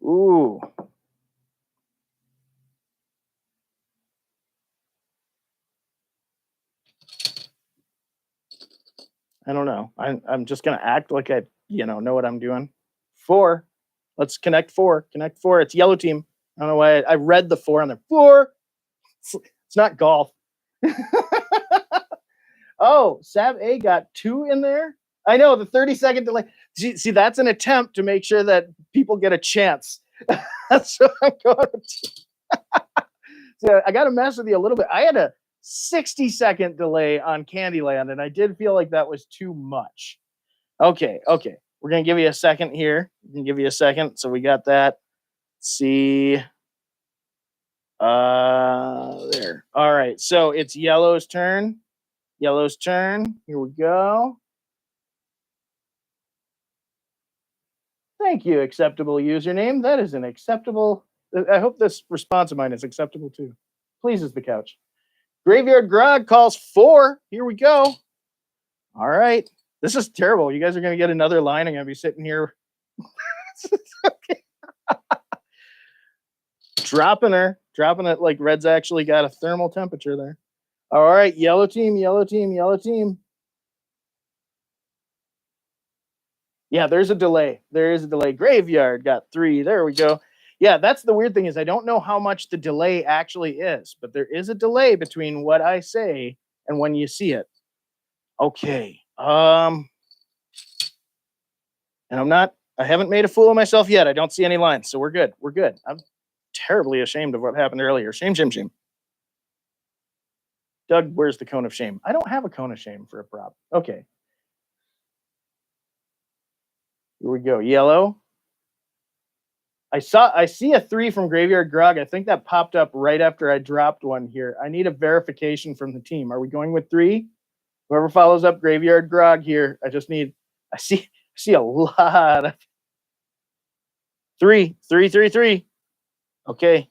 Ooh. I don't know. I'm just gonna act like I know what I'm doing. 4. Let's connect 4. Connect 4. It's yellow team. I don't know why I read the 4 on there. 4. It's not golf. Oh, Sav A got 2 in there. I know the 30-second delay. See, that's an attempt to make sure that people get a chance. That's what I'm going to. So I got to mess with you a little bit. I had a 60-second delay on Candyland, and I did feel like that was too much. Okay. We're going to give you a second here. We can give you a second. So we got that. Let's see. There. All right. So it's yellow's turn. Yellow's turn. Here we go. Thank you, acceptable username. That is an acceptable. I hope this response of mine is acceptable too. Pleases the couch. Graveyard Grog calls 4. Here we go. All right. This is terrible. You guys are going to get another line. I'm going to be sitting here. Okay. Dropping it like Red's actually got a thermal temperature there. All right. Yellow team, yellow team, yellow team. Yeah, there's a delay. There is a delay. Graveyard got 3. There we go. Yeah, that's the weird thing is I don't know how much the delay actually is, but there is a delay between what I say and when you see it. Okay. And I haven't made a fool of myself yet. I don't see any lines, so we're good. We're good. I'm terribly ashamed of what happened earlier. Shame, shame, shame. Doug, where's the cone of shame? I don't have a cone of shame for a prop. Okay. Here we go. Yellow. I see a 3 from Graveyard Grog. I think that popped up right after I dropped one here. I need a verification from the team. Are we going with 3? Whoever follows up Graveyard Grog here, I see a lot of 3. Okay.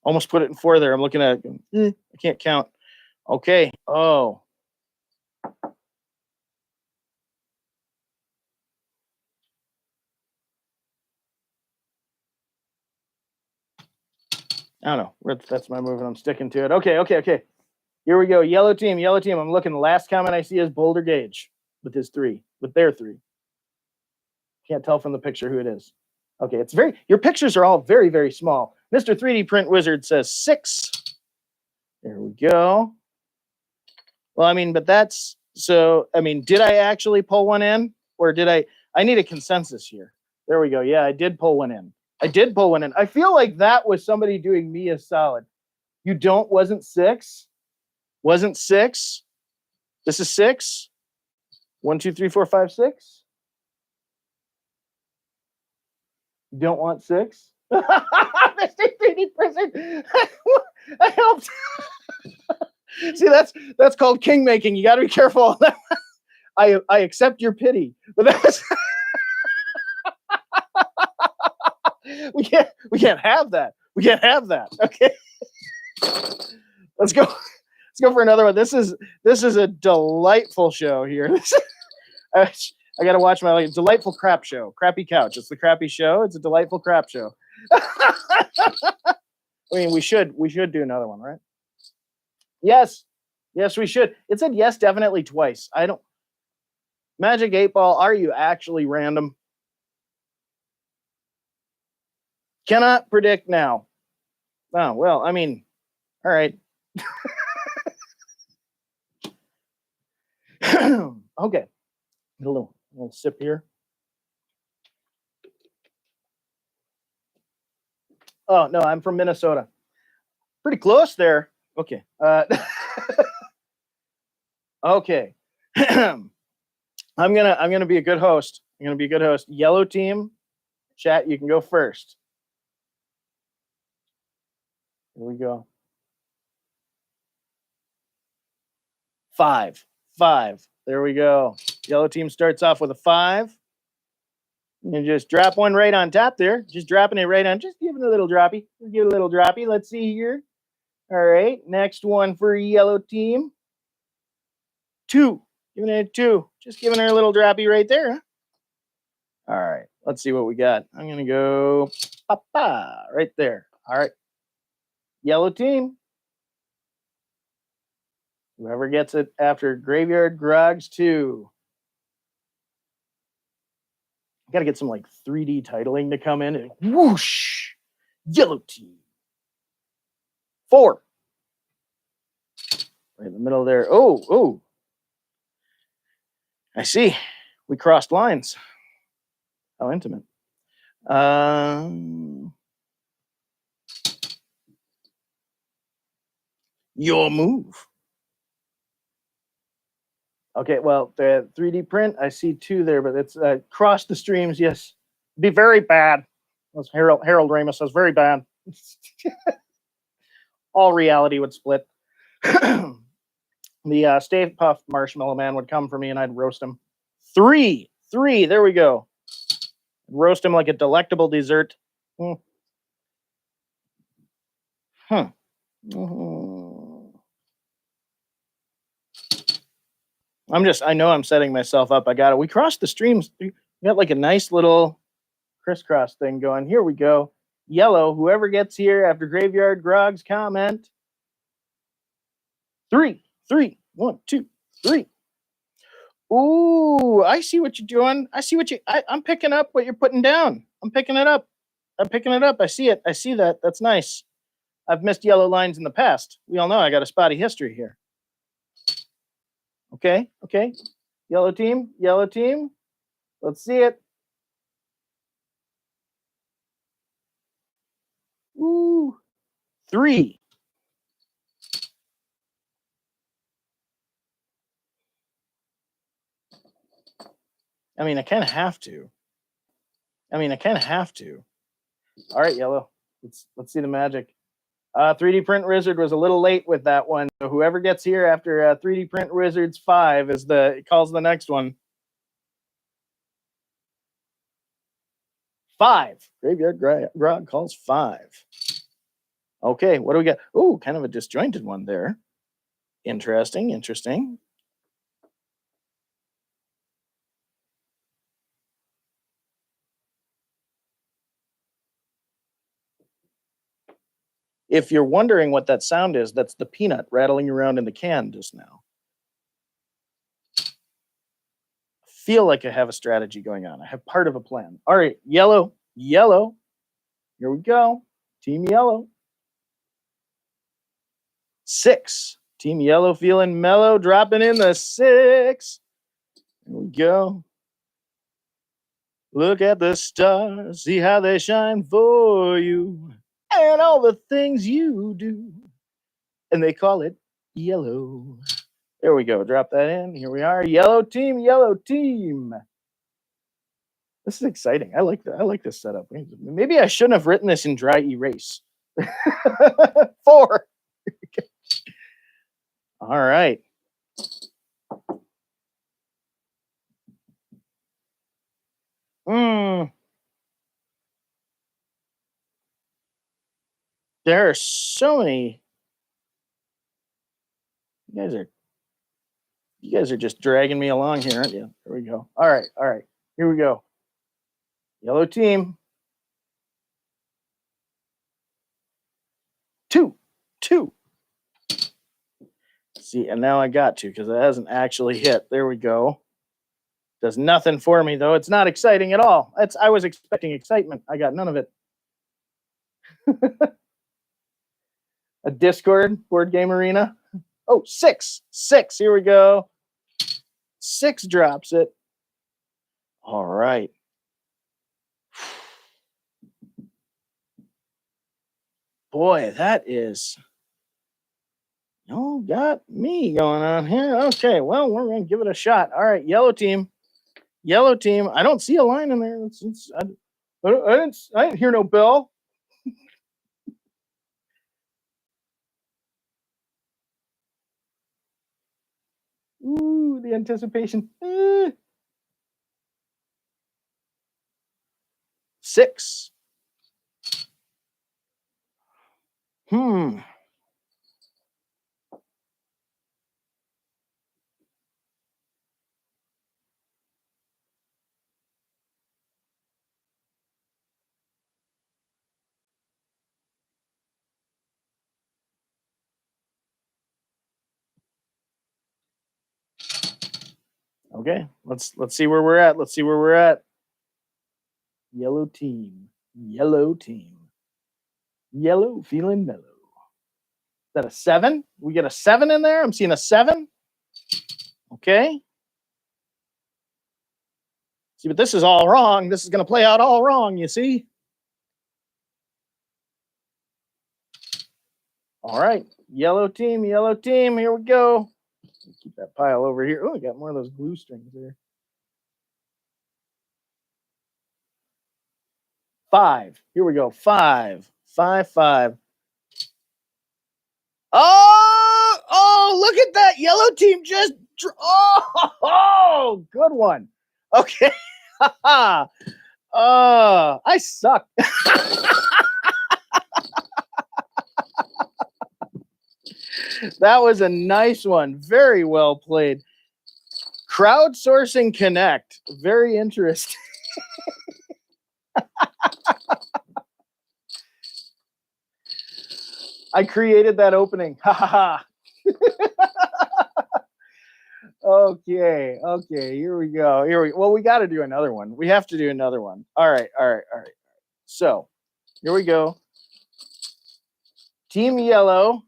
Almost put it in 4 there. I'm looking at I can't count. Okay. Oh. I don't know. That's my move, and I'm sticking to it. Okay. Here we go. Yellow team. I'm looking. The last comment I see is Boulder Gage with his 3, with their 3. Can't tell from the picture who it is. Okay, your pictures are all very, very small. Mr. 3D Print Wizard says 6. There we go. Well, I mean, but that's so. I mean, did I actually pull one in, or did I? I need a consensus here. There we go. Yeah, I did pull one in. I feel like that was somebody doing me a solid. Wasn't 6? Wasn't 6? This is 6. 1, 2, 3, 4, 5, 6. You don't want 6? Mr. 3D Prison. I helped. See, that's called king making. You got to be careful. I accept your pity, but that's we can't have that. We can't have that. Okay. Let's go for another one. This is a delightful show here. I got to watch my delightful crap show. Crappy Couch. It's the crappy show. It's a delightful crap show. I mean, we should do another one, right? Yes, we should. It said yes, definitely twice. I don't. Magic 8 Ball. Are you actually random? Cannot predict now. Oh well. I mean, all right. Okay. Get a little sip here. Oh, no, I'm from Minnesota. Pretty close there. Okay. Okay. I'm gonna be a good host. I'm gonna be a good host. Yellow team, chat, you can go first. Here we go. 5. There we go. Yellow team starts off with a 5. And just drop one right on top there. Just dropping it right on. Just giving it a little droppy. Give it a little droppy. Let's see here. All right. Next one for yellow team. 2. Giving it a 2. Just giving her a little droppy right there. Huh? All right. Let's see what we got. I'm going to go papa right there. All right. Yellow team. Whoever gets it after Graveyard Grogs 2. Got to get some like 3D titling to come in and whoosh, yellow team. 4. Right in the middle there. Oh. I see. We crossed lines. How intimate. Your move. Okay, well, the 3D print, I see 2 there, but it's cross the streams, yes. Be very bad. That's Harold Ramis says very bad. All reality would split. The Stay Puft Marshmallow Man would come for me and I'd roast him. 3, there we go. Roast him like a delectable dessert. I know I'm setting myself up. I got it. We crossed the streams. We got like a nice little crisscross thing going. Here we go. Yellow, whoever gets here after Graveyard Grogs comment. 3. 1, 2, 3. Ooh, I see what you're doing. I'm picking up what you're putting down. I'm picking it up. I see it. I see that. That's nice. I've missed yellow lines in the past. We all know I got a spotty history here. Okay. Yellow team. Let's see it. Ooh. 3. I mean, I kind of have to. All right, yellow. Let's see the magic. 3D Print Wizard was a little late with that one. So whoever gets here after 3D Print Wizard's 5 calls the next one. 5. Graveyard Grog calls 5. Okay, what do we got? Oh, kind of a disjointed one there. Interesting. If you're wondering what that sound is, that's the peanut rattling around in the can just now. Feel like I have a strategy going on. I have part of a plan. All right, yellow. Here we go. Team yellow. 6. Team yellow feeling mellow, dropping in the 6. Here we go. Look at the stars, see how they shine for you, and all the things you do. And they call it yellow. There we go. Drop that in. Here we are. Yellow team. This is exciting. I like that. I like this setup. Maybe I shouldn't have written this in dry erase. 4. All right. There are so many. You guys are just dragging me along here, aren't you? Here we go. All right. Here we go. Yellow team. 2. See, and now I got to because it hasn't actually hit. There we go. Does nothing for me though. It's not exciting at all. I was expecting excitement. I got none of it. A Discord board game arena. Oh, 6. Here we go. 6 drops it. All right. Boy, that is got me going on here. Okay, well, we're gonna give it a shot. All right, yellow team. Yellow team. I don't see a line in there. I didn't hear no bell. Ooh, the anticipation. 6. Hmm. Okay, let's see where we're at. Let's see where we're at. Yellow team. Yellow team. Yellow feeling mellow. Is that a 7? We get a 7 in there. I'm seeing a 7. Okay. See, but this is all wrong. This is going to play out all wrong, you see? All right. Yellow team, here we go. Keep that pile over here. Oh, I got more of those glue strings there. 5. Here we go. 5. 5, 5. Oh, look at that. Yellow team just. Oh, good one. Okay. I suck. That was a nice one. Very well played. Crowdsourcing Connect. Very interesting. I created that opening. Ha ha ha. Okay, here we go. Well, we got to do another one. We have to do another one. All right. So, here we go. Team Yellow.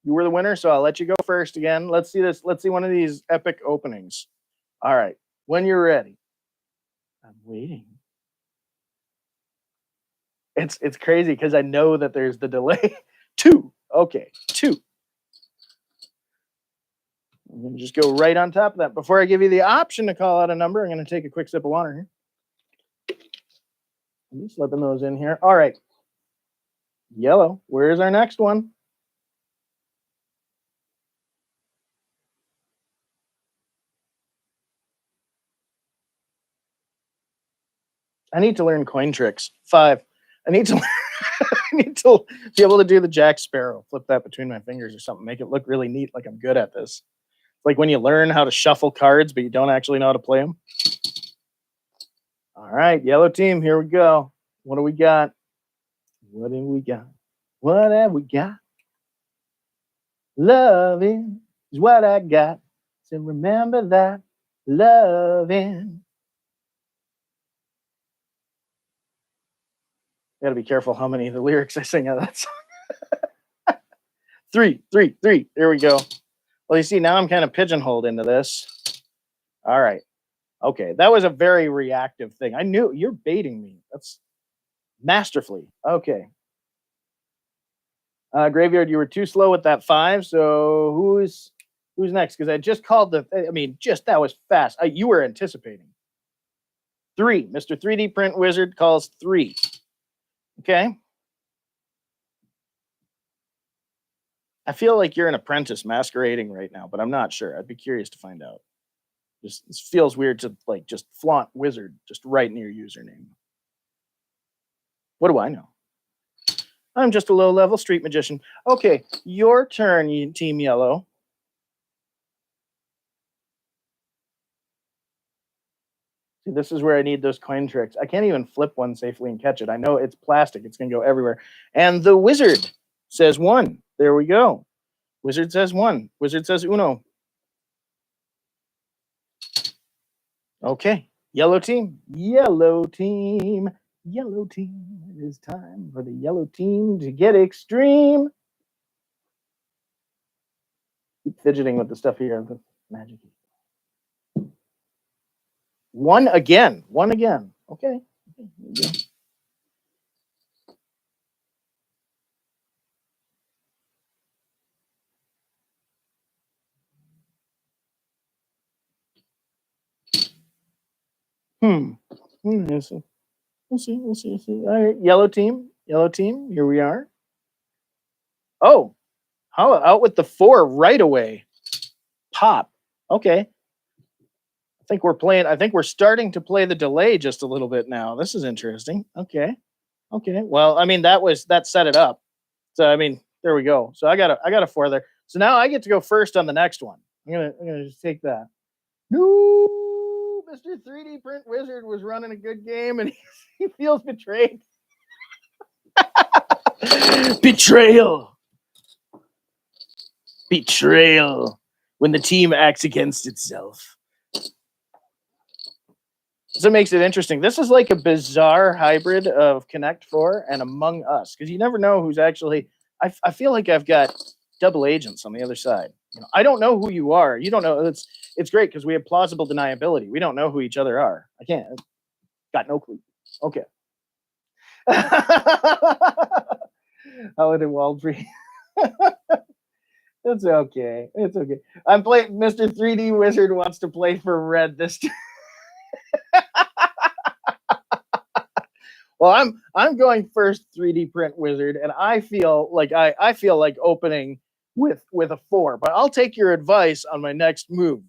You were the winner, so I'll let you go first again. Let's see this. Let's see one of these epic openings. All right. When you're ready. I'm waiting. It's crazy because I know that there's the delay. 2. Okay, 2. I'm going to just go right on top of that. Before I give you the option to call out a number, I'm going to take a quick sip of water here. I'm just slipping those in here. All right. Yellow. Where's our next one? I need to learn coin tricks. 5. I need to I need to be able to do the Jack Sparrow. Flip that between my fingers or something. Make it look really neat, like I'm good at this. Like when you learn how to shuffle cards, but you don't actually know how to play them. All right, yellow team, here we go. What do we got? What have we got? What have we got? Loving is what I got. So remember that. Loving. Got to be careful how many of the lyrics I sing out of that song. 3, 3, 3. There we go. Well, you see, now I'm kind of pigeonholed into this. All right. Okay, that was a very reactive thing. I knew you're baiting me. That's masterfully. Okay. Graveyard, you were too slow with that 5. So who's next? Because I just called the. I mean, just that was fast. You were anticipating. 3. Mr. 3D Print Wizard calls 3. Okay. I feel like you're an apprentice masquerading right now, but I'm not sure. I'd be curious to find out. Just it feels weird to like just flaunt wizard just right in your username. What do I know? I'm just a low level street magician. Okay, your turn, Team Yellow. See, this is where I need those coin tricks. I can't even flip one safely and catch it. I know it's plastic, it's going to go everywhere. And the wizard says 1. There we go. Wizard says 1. Wizard says uno. Okay, yellow team. Yellow team. Yellow team. It is time for the yellow team to get extreme. Keep fidgeting with the stuff here. The magic. One again. One again. Okay. We'll see. We'll see. We'll see. We'll see. All right. Yellow team. Yellow team. Here we are. Oh, how out with the 4 right away. Pop. Okay. I think we're starting to play the delay just a little bit now. This is interesting. Okay. Okay. Well, I mean, that set it up. So I mean, there we go. So I got a 4 there. So now I get to go first on the next one. I'm gonna just take that. No, Mr. 3D Print Wizard was running a good game and he feels betrayed. Betrayal. Betrayal. When the team acts against itself. So it makes it interesting. This is like a bizarre hybrid of Connect 4 and Among Us, because you never know who's actually. I feel like I've got double agents on the other side. You know, I don't know who you are. You don't know. It's great because we have plausible deniability. We don't know who each other are. I can't. Got no clue. Okay. Holiday Waldry. It's okay. It's okay. I'm playing. Mr. 3D Wizard wants to play for red this time. Well, I'm going first, 3D Print Wizard, and I feel like I feel like opening with a 4, but I'll take your advice on my next move.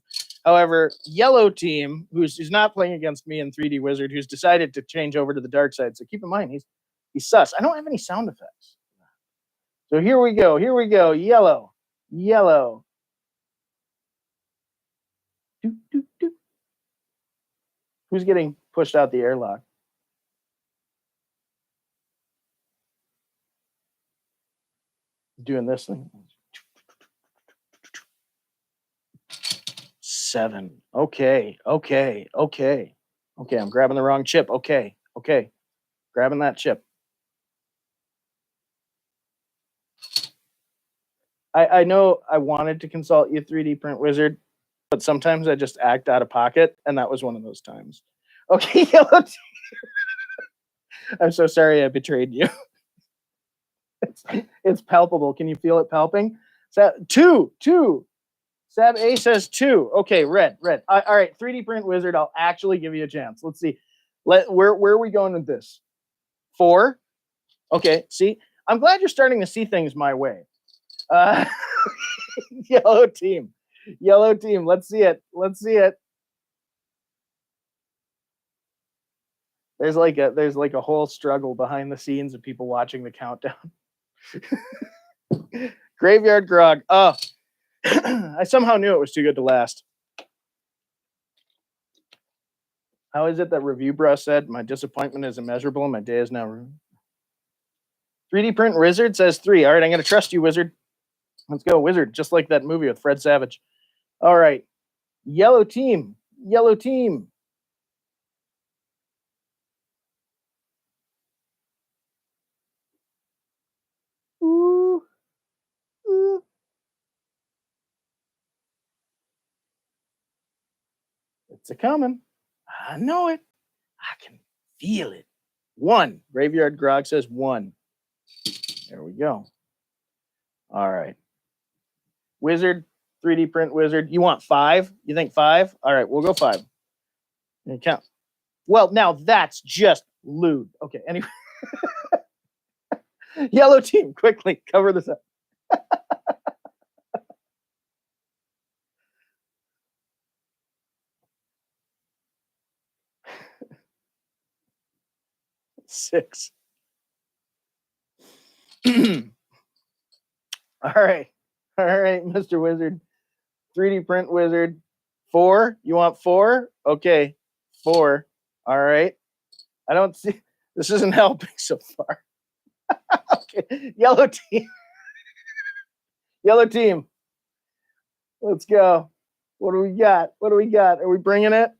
However, yellow team, who's not playing against me and 3D Wizard, who's decided to change over to the dark side. So keep in mind he's sus. I don't have any sound effects. So here we go. Here we go. Yellow. Yellow. Doo, doo, doo. Who's getting pushed out the airlock? Doing this thing. 7. Okay. Okay. Okay. Okay. I'm grabbing the wrong chip. Okay. Okay. Grabbing that chip. I know I wanted to consult you, 3D Print Wizard, but sometimes I just act out of pocket, and that was one of those times. Okay, yellow team. I'm so sorry I betrayed you. It's palpable. Can you feel it palping? 2. Sab A says 2. Okay, red. All right, 3D Print Wizard. I'll actually give you a chance. Let's see. Where are we going with this? 4. Okay. See, I'm glad you're starting to see things my way. Yellow team. Yellow team. Let's see it. Let's see it. There's like a whole struggle behind the scenes of people watching the countdown. Graveyard Grog. Oh, I somehow knew it was too good to last. How is it that Review Bro said my disappointment is immeasurable and my day is now ruined? 3D Print Wizard says 3. All right, I'm gonna trust you, Wizard. Let's go, Wizard. Just like that movie with Fred Savage. All right, yellow team. Yellow team. Ooh. Ooh. It's a coming. I know it. I can feel it. 1. Graveyard Grog says 1. There we go. All right. Wizard, 3D Print Wizard. You want 5? You think 5? All right, we'll go 5. And count. Well, now that's just lewd. Okay, anyway. Yellow team, quickly cover this up. 6. All right. All right, Mr. Wizard. 3D Print Wizard. 4. You want 4? Okay. 4. All right. I don't see. This isn't helping so far. Okay. Yellow team. Yellow team. Let's go. What do we got? What do we got? Are we bringing it?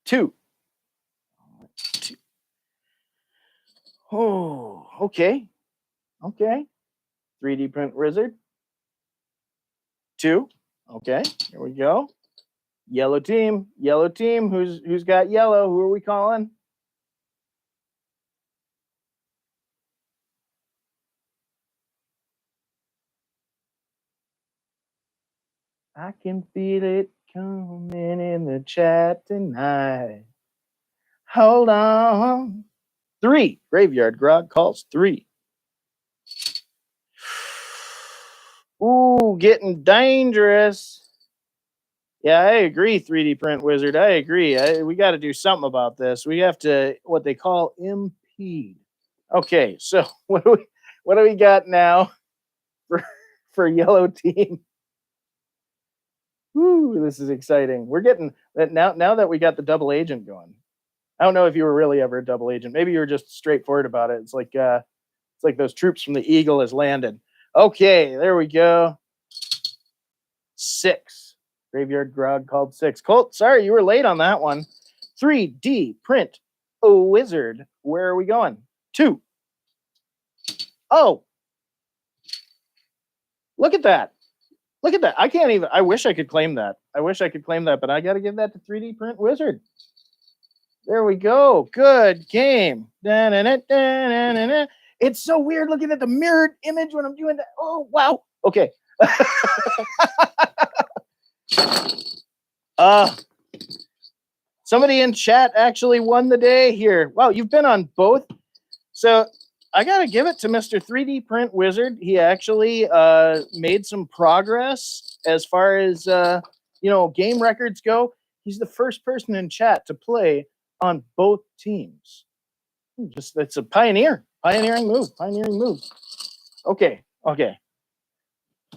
2. 2. Oh, okay. Okay. 3D Print Wizard. 2. Okay, here we go. Yellow team. Who's got yellow? Who are we calling? I can feel it coming in the chat tonight. Hold on. 3. Graveyard Grog calls 3. Ooh, getting dangerous. Yeah, I agree, 3D Print Wizard. I agree. We got to do something about this. We have to, what they call, impede. Okay, so what do we got now for yellow team? Woo, this is exciting. We're getting that now that we got the double agent going. I don't know if you were really ever a double agent. Maybe you were just straightforward about it. It's like those troops from the Eagle has landed. Okay, there we go. 6. Graveyard Grog called 6. Colt, sorry, you were late on that one. 3D Print Wizard. Where are we going? 2. Oh, look at that. Look at that. I can't even. I wish I could claim that. But I got to give that to 3D Print Wizard. There we go. Good game. Da-na-na-na-na-na. It's so weird looking at the mirrored image when I'm doing that. Oh, wow. Okay. Somebody in chat actually won the day here. Wow, you've been on both. So I got to give it to Mr. 3D Print Wizard. He actually made some progress as far as, game records go. He's the first person in chat to play on both teams. It's a pioneering move. Okay.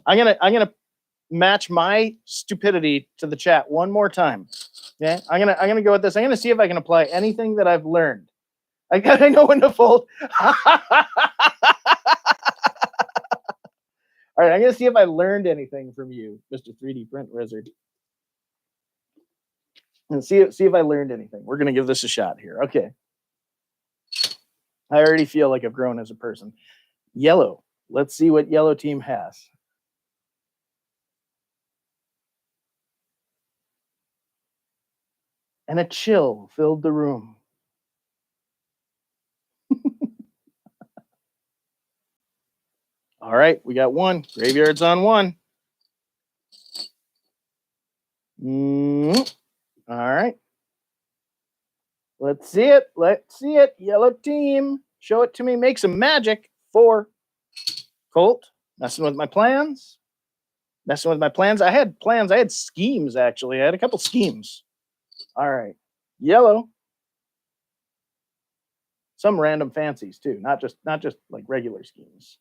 I'm gonna match my stupidity to the chat one more time. Okay, I'm gonna go with this. I'm gonna see if I can apply anything that I've learned. I gotta know when to fold. All right, I'm gonna see if I learned anything from you, Mr. 3D Print Wizard. And see if I learned anything. We're gonna give this a shot here. Okay. I already feel like I've grown as a person. Yellow. Let's see what yellow team has. And a chill filled the room. All right, we got 1. Graveyard's on 1. All right. Let's see it. Yellow team. Show it to me. Make some magic. 4. Colt. Messing with my plans. I had plans. I had schemes, actually. I had a couple schemes. All right. Yellow. Some random fancies, too. Not just like regular schemes.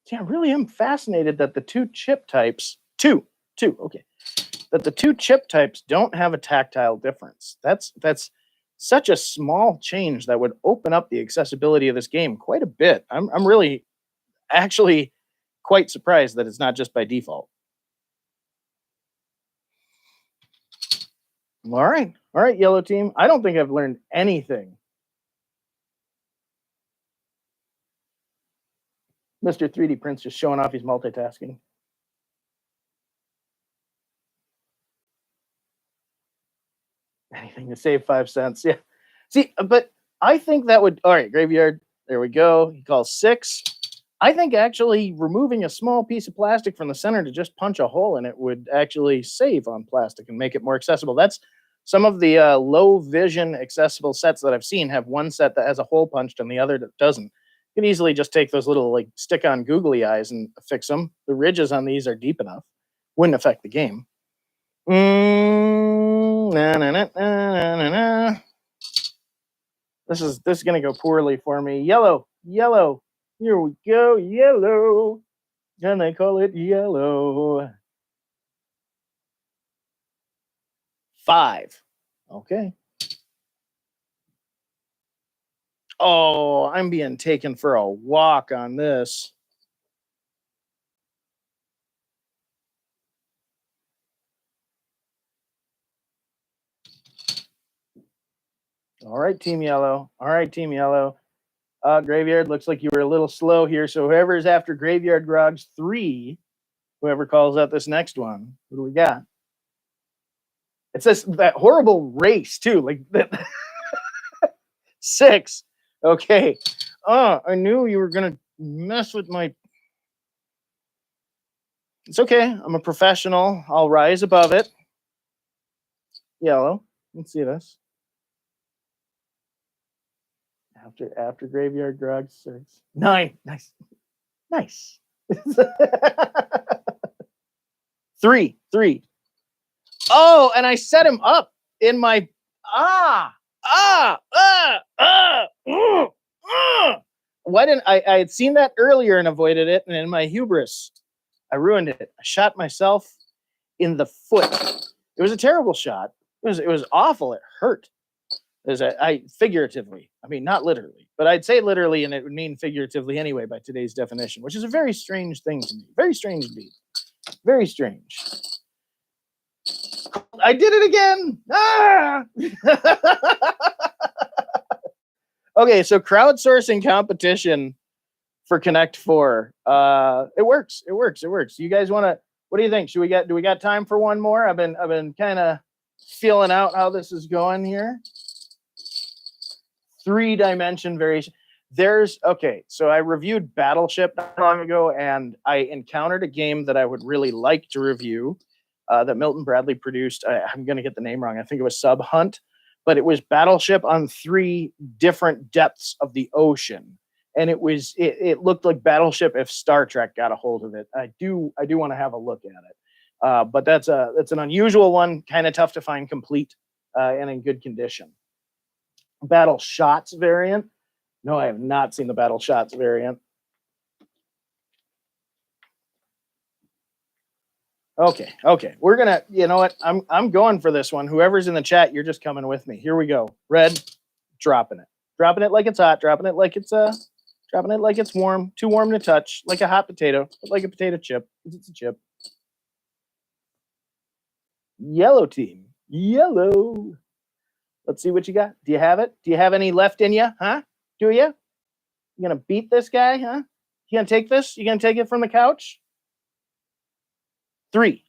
See, I really am fascinated that the 2 chip types, okay, that the 2 chip types don't have a tactile difference. That's such a small change that would open up the accessibility of this game quite a bit. I'm really actually quite surprised that it's not just by default. All right, yellow team. I don't think I've learned anything. Mr. 3D Print's just showing off he's multitasking. Anything to save 5 cents. Yeah. See, but I think that would, all right, graveyard. There we go. He calls 6. I think actually removing a small piece of plastic from the center to just punch a hole in it would actually save on plastic and make it more accessible. That's some of the low vision accessible sets that I've seen have one set that has a hole punched and the other that doesn't. You can easily just take those little like stick on googly eyes and fix them. The ridges on these are deep enough. Wouldn't affect the game. This is gonna go poorly for me. Yellow. Here we go. Yellow. And they call it yellow. 5. Okay. Oh, I'm being taken for a walk on this. All right, Team Yellow. All right, Team Yellow. Graveyard, looks like you were a little slow here. So whoever's after Graveyard Grogs 3, whoever calls out this next one, what do we got? It says that horrible race too, like that. 6. Okay. I knew you were gonna mess with my. It's okay. I'm a professional. I'll rise above it. Yellow. Let's see this. After Graveyard Grog 6. 9. Nice. Nice. 3. Oh, and I set him up in my why didn't I had seen that earlier and avoided it, and in my hubris, I ruined it. I shot myself in the foot. It was a terrible shot. It was awful. It hurt. I figuratively, I mean, not literally, but I'd say literally, and it would mean figuratively anyway by today's definition, which is a very strange thing to me. Very strange indeed. Very strange. I did it again. Okay, so crowdsourcing competition for Connect 4. It works. You guys want to? What do you think? Do we got time for one more? I've been kind of feeling out how this is going here. 3-dimension variation. So I reviewed Battleship not long ago, and I encountered a game that I would really like to review that Milton Bradley produced. I'm going to get the name wrong. I think it was Sub Hunt, but it was Battleship on 3 different depths of the ocean. And it looked like Battleship if Star Trek got a hold of it. I do want to have a look at it. But that's an unusual one, kind of tough to find complete and in good condition. Battle Shots variant. No, I have not seen the Battle Shots variant. Okay. We're gonna, you know what? I'm going for this one. Whoever's in the chat, you're just coming with me. Here we go. Red, dropping it like it's hot, dropping it like it's warm, too warm to touch, like a hot potato, like a potato chip. It's a chip. Yellow team. Yellow. Let's see what you got. Do you have it? Do you have any left in you? Huh? Do you? You gonna beat this guy? Huh? You gonna take this? You gonna take it from the couch? 3.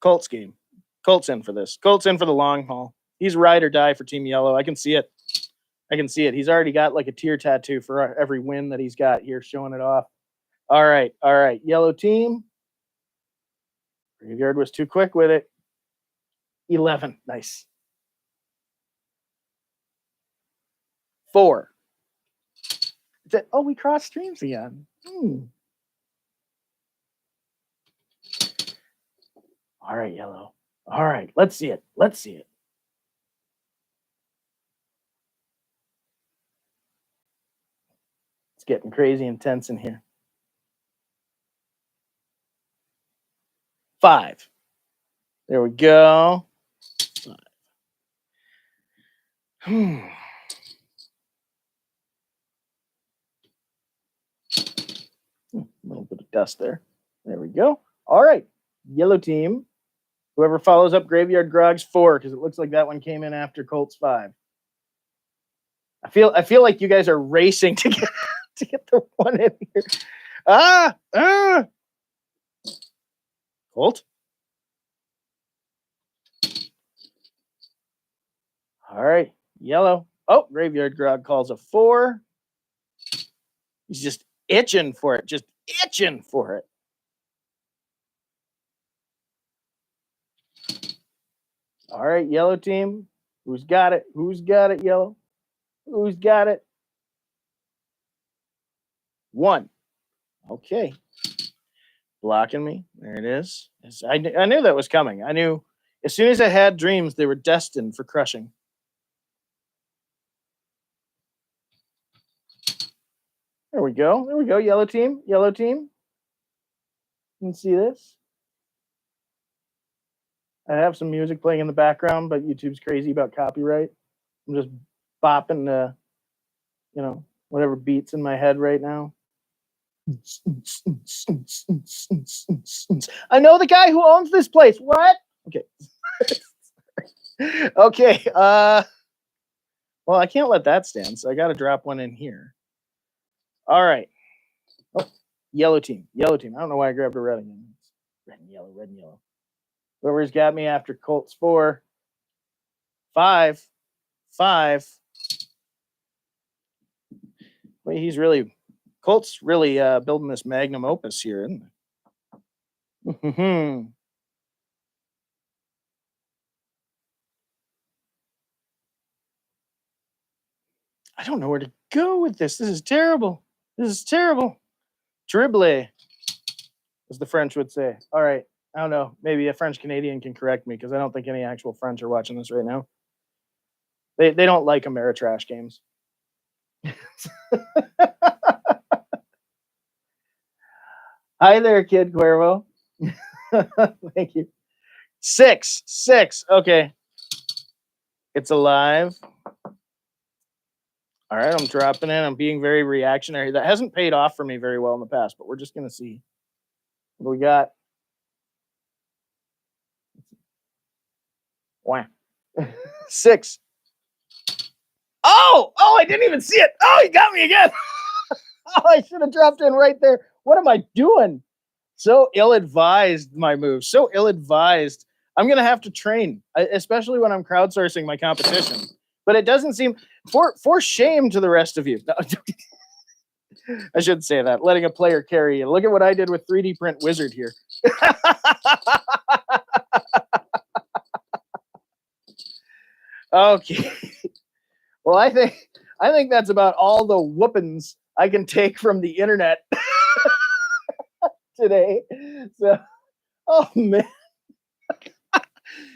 Colts game. Colts in for this. Colts in for the long haul. He's ride or die for Team Yellow. I can see it. He's already got like a tear tattoo for every win that he's got here, showing it off. All right. Yellow team. Graveyard was too quick with it. 11. Nice. 4. Oh, we crossed streams again. All right, Yellow. All right, let's see it. It's getting crazy intense in here. 5. There we go. 5. A little bit of dust there. There we go. All right, Yellow team. Whoever follows up Graveyard Grogs 4, because it looks like that one came in after Colts 5. I feel like you guys are racing to get the one in here. Colt. All right, Yellow. Oh, Graveyard Grog calls a 4. He's just itching for it. All right, Yellow team. Who's got it? Yellow? Who's got it? 1. Okay. Blocking me. There it is. I knew that was coming. I knew as soon as I had dreams, they were destined for crushing. There we go. Yellow team. You can see this. I have some music playing in the background, but YouTube's crazy about copyright. I'm just bopping the, whatever beats in my head right now. I know the guy who owns this place. What? Okay. Okay. Well, I can't let that stand, so I got to drop one in here. All right. Oh, yellow team. Yellow team. I don't know why I grabbed a red again. It's red and yellow, red and yellow. Whoever's got me after Colts 4. 5. 5. Wait, he's really... Colts really building this magnum opus here, isn't it? I don't know where to go with this. This is terrible. This is terrible. Dribble, as the French would say. All right. I don't know. Maybe a French Canadian can correct me because I don't think any actual French are watching this right now. They don't like Ameritrash games. Hi there, Kid Cuervo. Thank you. 6. Okay. It's alive. All right, I'm dropping in. I'm being very reactionary. That hasn't paid off for me very well in the past, but we're just going to see what we got. Wow. 6. Oh, I didn't even see it. Oh, he got me again. Oh, I should have dropped in right there. What am I doing? So ill-advised, my move. So ill-advised. I'm going to have to train, especially when I'm crowdsourcing my competition. But it doesn't seem... For shame to the rest of you. No, I shouldn't say that. Letting a player carry you. Look at what I did with 3D Print Wizard here. Okay. Well, I think that's about all the whoopings I can take from the internet today. So, oh man.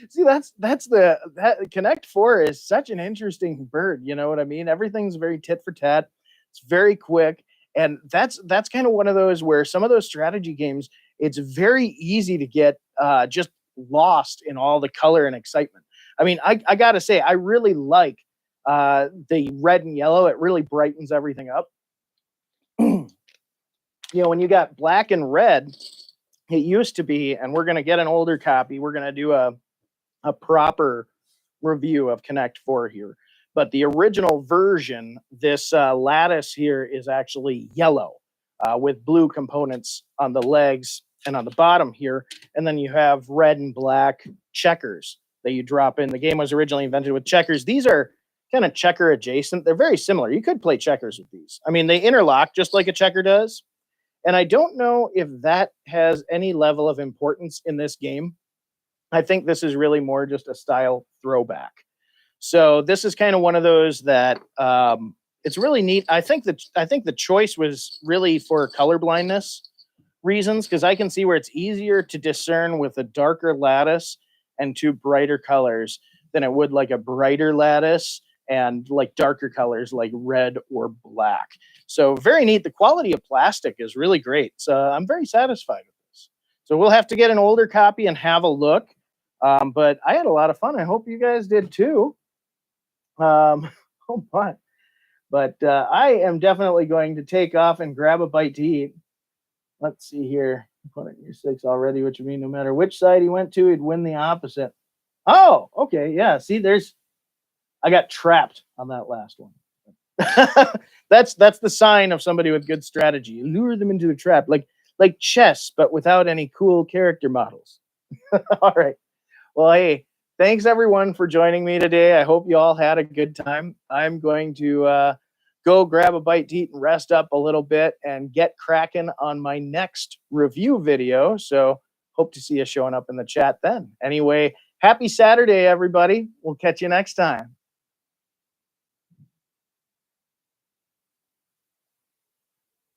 See, that Connect 4 is such an interesting bird. You know what I mean? Everything's very tit for tat. It's very quick. And that's kind of one of those where some of those strategy games, it's very easy to get just lost in all the color and excitement. I mean, I got to say, I really like the red and yellow. It really brightens everything up. You know, when you got black and red, it used to be, and we're going to get an older copy. We're going to do a proper review of Connect 4 here. But the original version, this lattice here is actually yellow with blue components on the legs and on the bottom here. And then you have red and black checkers that you drop in. The game was originally invented with checkers. These are kind of checker adjacent. They're very similar. You could play checkers with these. I mean, they interlock just like a checker does. And I don't know if that has any level of importance in this game. I think this is really more just a style throwback. So this is kind of one of those that it's really neat. I think the choice was really for color blindness reasons, because I can see where it's easier to discern with a darker lattice and 2 brighter colors than it would like a brighter lattice and like darker colors like red or black. So very neat. The quality of plastic is really great. So I'm very satisfied with this. So we'll have to get an older copy and have a look. But I had a lot of fun. I hope you guys did too. Oh my. But I am definitely going to take off and grab a bite to eat. Let's see here. Put it in your 6 already, which would mean no matter which side he went to, he'd win the opposite. Oh, okay. Yeah. See, I got trapped on that last one. That's the sign of somebody with good strategy. You lure them into a trap, like chess, but without any cool character models. All right. Well, hey, thanks everyone for joining me today. I hope you all had a good time. I'm going to go grab a bite to eat and rest up a little bit and get cracking on my next review video. So hope to see you showing up in the chat then. Anyway, happy Saturday, everybody. We'll catch you next time.